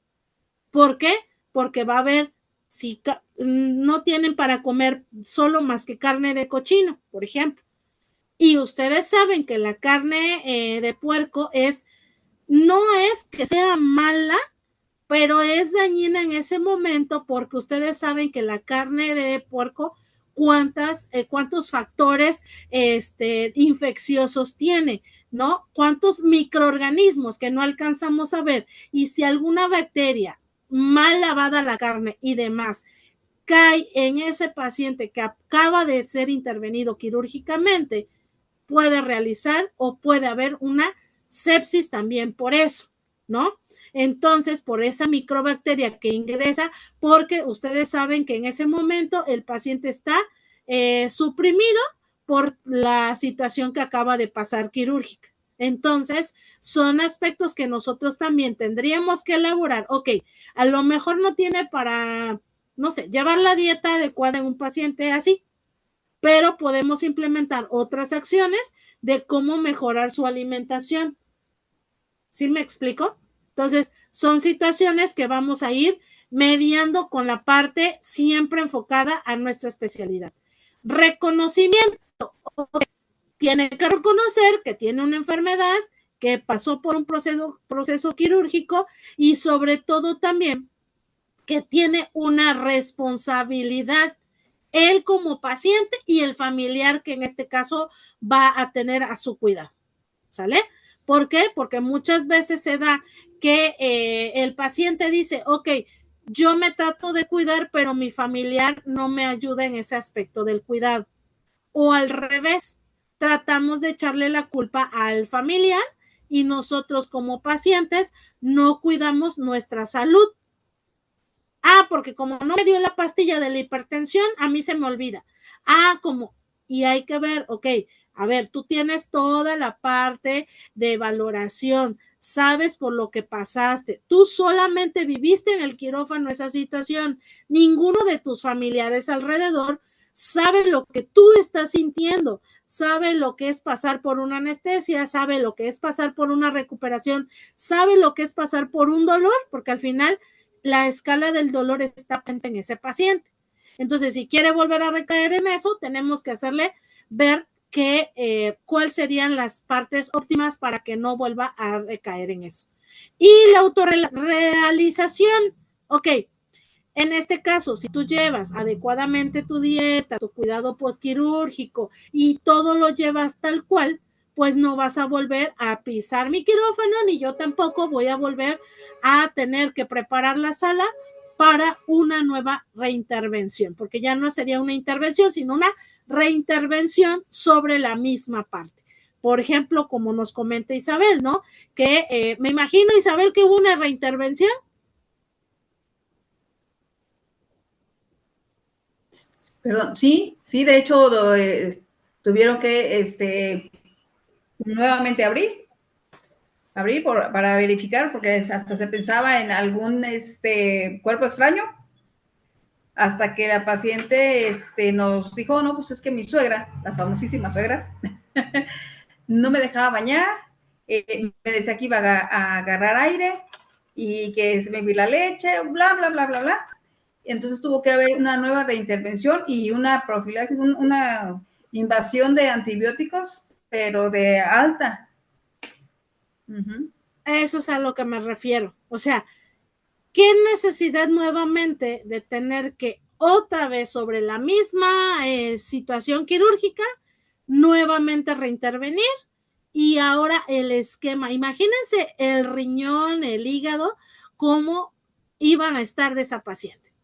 ¿Por qué? Porque va a haber, si no tienen para comer solo más que carne de cochino, por ejemplo, y ustedes saben que la carne de puerco no es que sea mala, pero es dañina en ese momento porque ustedes saben que la carne de puerco, cuántos factores infecciosos tiene, ¿no? Cuántos microorganismos que no alcanzamos a ver. Y si alguna bacteria mal lavada la carne y demás cae en ese paciente que acaba de ser intervenido quirúrgicamente, puede realizar o puede haber una sepsis también por eso, ¿no? Entonces, por esa microbacteria que ingresa, porque ustedes saben que en ese momento el paciente está suprimido por la situación que acaba de pasar quirúrgica. Entonces, son aspectos que nosotros también tendríamos que elaborar. Ok, a lo mejor no tiene para, no sé, llevar la dieta adecuada en un paciente así, pero podemos implementar otras acciones de cómo mejorar su alimentación. ¿Sí me explico? Entonces, son situaciones que vamos a ir mediando con la parte siempre enfocada a nuestra especialidad. Reconocimiento. Tiene que reconocer que tiene una enfermedad, que pasó por un proceso quirúrgico y sobre todo también que tiene una responsabilidad él como paciente y el familiar que en este caso va a tener a su cuidado, ¿sale? ¿Por qué? Porque muchas veces se da que el paciente dice, ok, yo me trato de cuidar, pero mi familiar no me ayuda en ese aspecto del cuidado. O al revés, tratamos de echarle la culpa al familiar y nosotros como pacientes no cuidamos nuestra salud. Porque como no me dio la pastilla de la hipertensión, a mí se me olvida. Y hay que ver, ok, a ver, tú tienes toda la parte de valoración, sabes por lo que pasaste, tú solamente viviste en el quirófano esa situación, ninguno de tus familiares alrededor sabe lo que tú estás sintiendo, sabe lo que es pasar por una anestesia, sabe lo que es pasar por una recuperación, sabe lo que es pasar por un dolor, porque al final la escala del dolor está presente en ese paciente. Entonces, si quiere volver a recaer en eso, tenemos que hacerle ver cuáles serían las partes óptimas para que no vuelva a recaer en eso. Y la autorrealización, ok, en este caso, si tú llevas adecuadamente tu dieta, tu cuidado postquirúrgico y todo lo llevas tal cual, pues no vas a volver a pisar mi quirófano, ni yo tampoco voy a volver a tener que preparar la sala para una nueva reintervención, porque ya no sería una intervención, sino una reintervención sobre la misma parte. Por ejemplo, como nos comenta Isabel, ¿no? Que me imagino, Isabel, que hubo una reintervención. Perdón, sí, de hecho tuvieron que nuevamente abrir para verificar, porque hasta se pensaba en algún cuerpo extraño, hasta que la paciente nos dijo, no, pues es que mi suegra, las famosísimas suegras, no me dejaba bañar, me decía que iba a agarrar aire y que se me iba la leche, bla, bla, bla, bla, bla. Entonces tuvo que haber una nueva reintervención y una profilaxis, una invasión de antibióticos, pero de alta. Eso es a lo que me refiero. O sea, ¿qué necesidad nuevamente de tener que otra vez sobre la misma situación quirúrgica, nuevamente reintervenir? Y ahora el esquema, imagínense el riñón, el hígado, cómo iban a estar de esa paciente,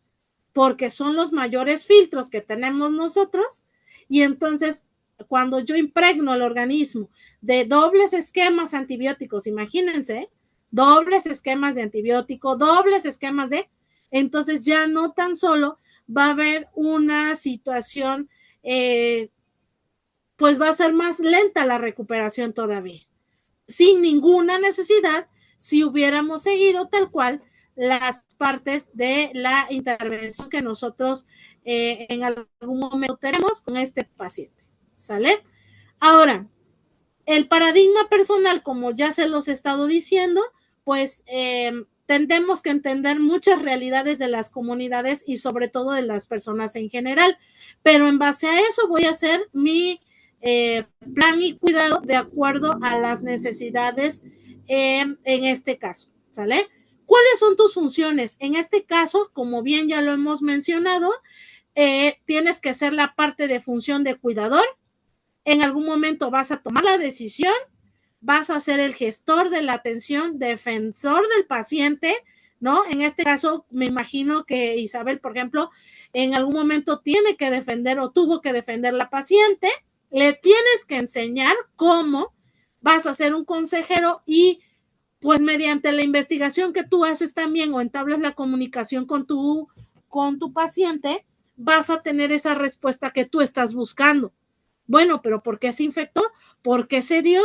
porque son los mayores filtros que tenemos nosotros, y entonces cuando yo impregno el organismo de dobles esquemas antibióticos, imagínense, dobles esquemas de antibiótico, dobles esquemas de, entonces ya no tan solo va a haber una situación, pues va a ser más lenta la recuperación todavía, sin ninguna necesidad, si hubiéramos seguido tal cual las partes de la intervención que nosotros en algún momento tenemos con este paciente, ¿sale? Ahora, el paradigma personal, como ya se los he estado diciendo, pues tendemos que entender muchas realidades de las comunidades y sobre todo de las personas en general, pero en base a eso voy a hacer mi plan y cuidado de acuerdo a las necesidades en este caso, ¿sale? ¿Cuáles son tus funciones? En este caso, como bien ya lo hemos mencionado, tienes que ser la parte de función de cuidador. En algún momento vas a tomar la decisión, vas a ser el gestor de la atención, defensor del paciente, ¿no? En este caso, me imagino que Isabel, por ejemplo, en algún momento tiene que defender o tuvo que defender la paciente, le tienes que enseñar cómo vas a ser un consejero y pues mediante la investigación que tú haces también o entablas la comunicación con tu paciente, vas a tener esa respuesta que tú estás buscando. Bueno, pero ¿por qué se infectó? ¿Por qué se dio?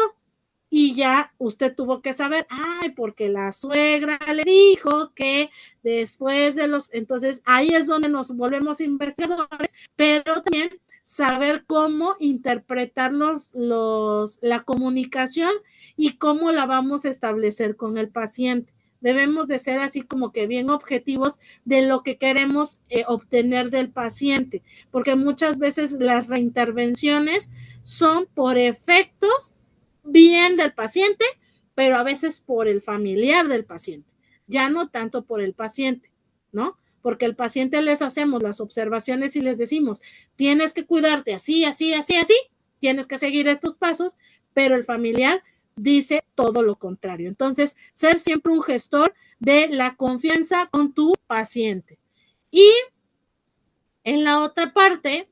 Y ya usted tuvo que saber, ay, porque la suegra le dijo que después de los, entonces ahí es donde nos volvemos investigadores, pero también saber cómo interpretar la comunicación y cómo la vamos a establecer con el paciente. Debemos de ser así como que bien objetivos de lo que queremos obtener del paciente, porque muchas veces las reintervenciones son por efectos bien del paciente, pero a veces por el familiar del paciente, ya no tanto por el paciente, ¿no? Porque el paciente les hacemos las observaciones y les decimos, tienes que cuidarte así, así, así, así, tienes que seguir estos pasos, pero el familiar dice todo lo contrario. Entonces, ser siempre un gestor de la confianza con tu paciente. Y en la otra parte,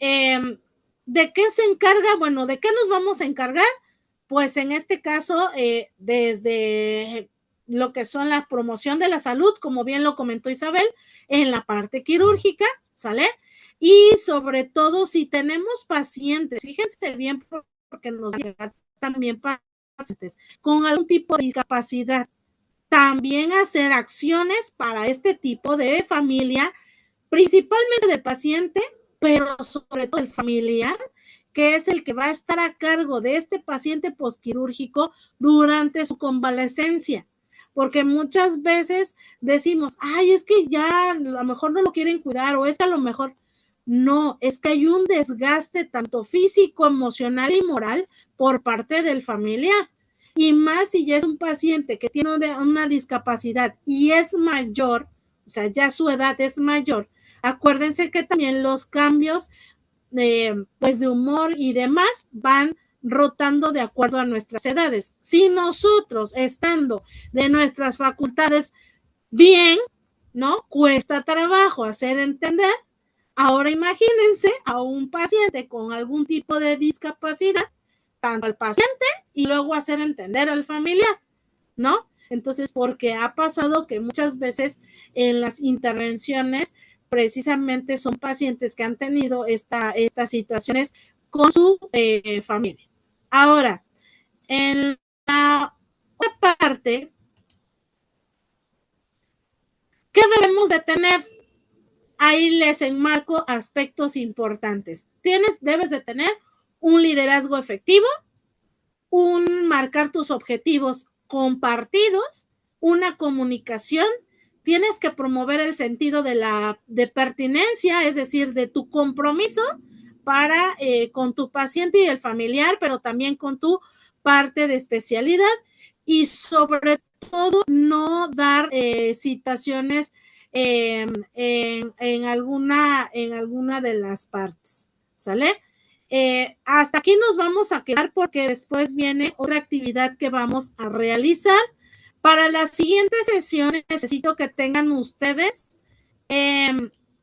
¿de qué se encarga? Bueno, ¿de qué nos vamos a encargar? Pues en este caso, desde lo que son la promoción de la salud, como bien lo comentó Isabel, en la parte quirúrgica, ¿sale? Y sobre todo, si tenemos pacientes, fíjense bien, porque nos llegan también pacientes con algún tipo de discapacidad, también hacer acciones para este tipo de familia, principalmente del paciente, pero sobre todo el familiar, que es el que va a estar a cargo de este paciente posquirúrgico durante su convalecencia. Porque muchas veces decimos, ay, es que ya a lo mejor no lo quieren cuidar, o es que a lo mejor no, es que hay un desgaste tanto físico, emocional y moral por parte del familiar. Y más si ya es un paciente que tiene una discapacidad y es mayor, o sea, ya su edad es mayor. Acuérdense que también los cambios pues de humor y demás van rotando de acuerdo a nuestras edades. Si nosotros, estando de nuestras facultades bien, ¿no? Cuesta trabajo hacer entender. Ahora imagínense a un paciente con algún tipo de discapacidad, tanto al paciente y luego hacer entender al familiar, ¿no? Entonces, porque ha pasado que muchas veces en las intervenciones precisamente son pacientes que han tenido estas situaciones con su familia. Ahora, en la otra parte, ¿qué debemos de tener? Ahí les enmarco aspectos importantes. Debes de tener un liderazgo efectivo, marcar tus objetivos compartidos, una comunicación. Tienes que promover el sentido de pertinencia, es decir, de tu compromiso para con tu paciente y el familiar, pero también con tu parte de especialidad, y sobre todo no dar citaciones en alguna de las partes, ¿sale? Hasta aquí nos vamos a quedar porque después viene otra actividad que vamos a realizar. Para la siguiente sesión necesito que tengan ustedes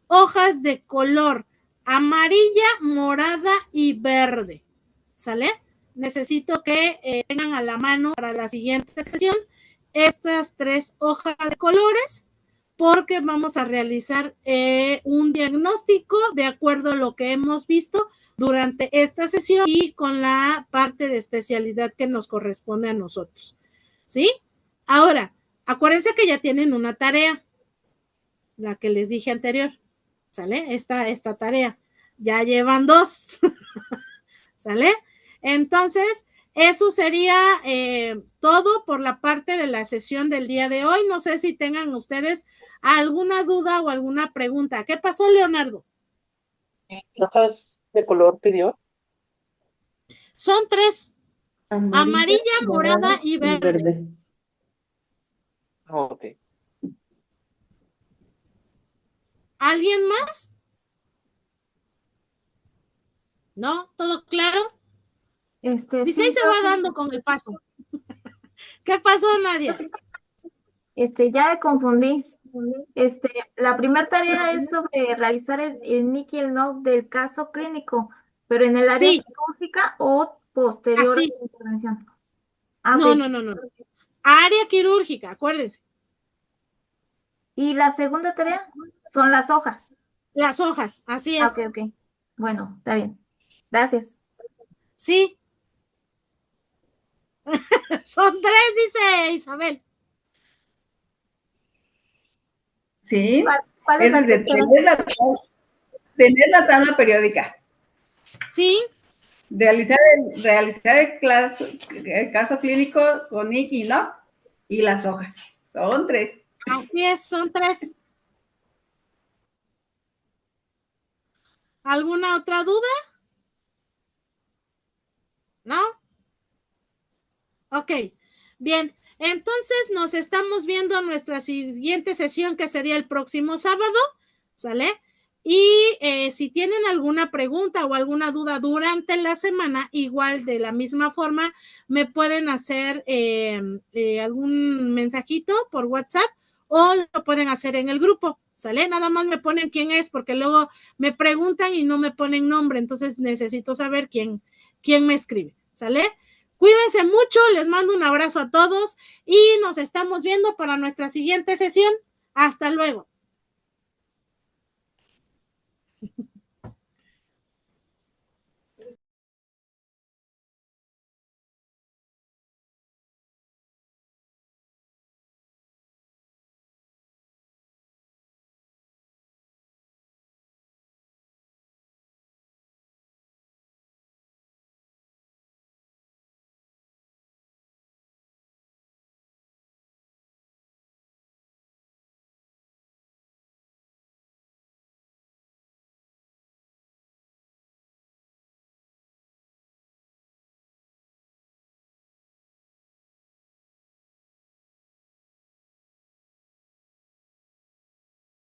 hojas de color amarilla, morada y verde, ¿sale? Necesito que tengan a la mano para la siguiente sesión estas 3 hojas de colores porque vamos a realizar un diagnóstico de acuerdo a lo que hemos visto durante esta sesión y con la parte de especialidad que nos corresponde a nosotros, ¿sí? Ahora, acuérdense que ya tienen una tarea, la que les dije anterior, ¿sale? Esta tarea, ya llevan 2, ¿sale? Entonces, eso sería todo por la parte de la sesión del día de hoy. No sé si tengan ustedes alguna duda o alguna pregunta. ¿Qué pasó, Leonardo? ¿Qué hojas de color pidió? Son 3, amarilla, morada y verde. Ok. ¿Alguien más? ¿No? ¿Todo claro? Dice, Sí, ahí se va dando con el paso. ¿Qué pasó, Nadia? ya me confundí. La primera tarea es sobre realizar el NIC y el NOC del caso clínico, pero en el área Sí. quirúrgica o posterior a Así. la intervención. No, Ok. no. Área quirúrgica, acuérdense. Y la segunda tarea son las hojas. Las hojas, así es. Ok. Bueno, está bien. Gracias. Sí. Son 3, dice Isabel. Sí. ¿Cuál es la Desde tercera? tener la tabla periódica. Sí. Realizar el caso clínico con NIC y NOC y las hojas. Son 3. Así es, son 3. ¿Alguna otra duda? ¿No? Ok, bien. Entonces nos estamos viendo en nuestra siguiente sesión que sería el próximo sábado, ¿sale? Y si tienen alguna pregunta o alguna duda durante la semana, igual de la misma forma, me pueden hacer algún mensajito por WhatsApp o lo pueden hacer en el grupo, ¿sale? Nada más me ponen quién es porque luego me preguntan y no me ponen nombre, entonces necesito saber quién me escribe, ¿sale? Cuídense mucho, les mando un abrazo a todos y nos estamos viendo para nuestra siguiente sesión. Hasta luego.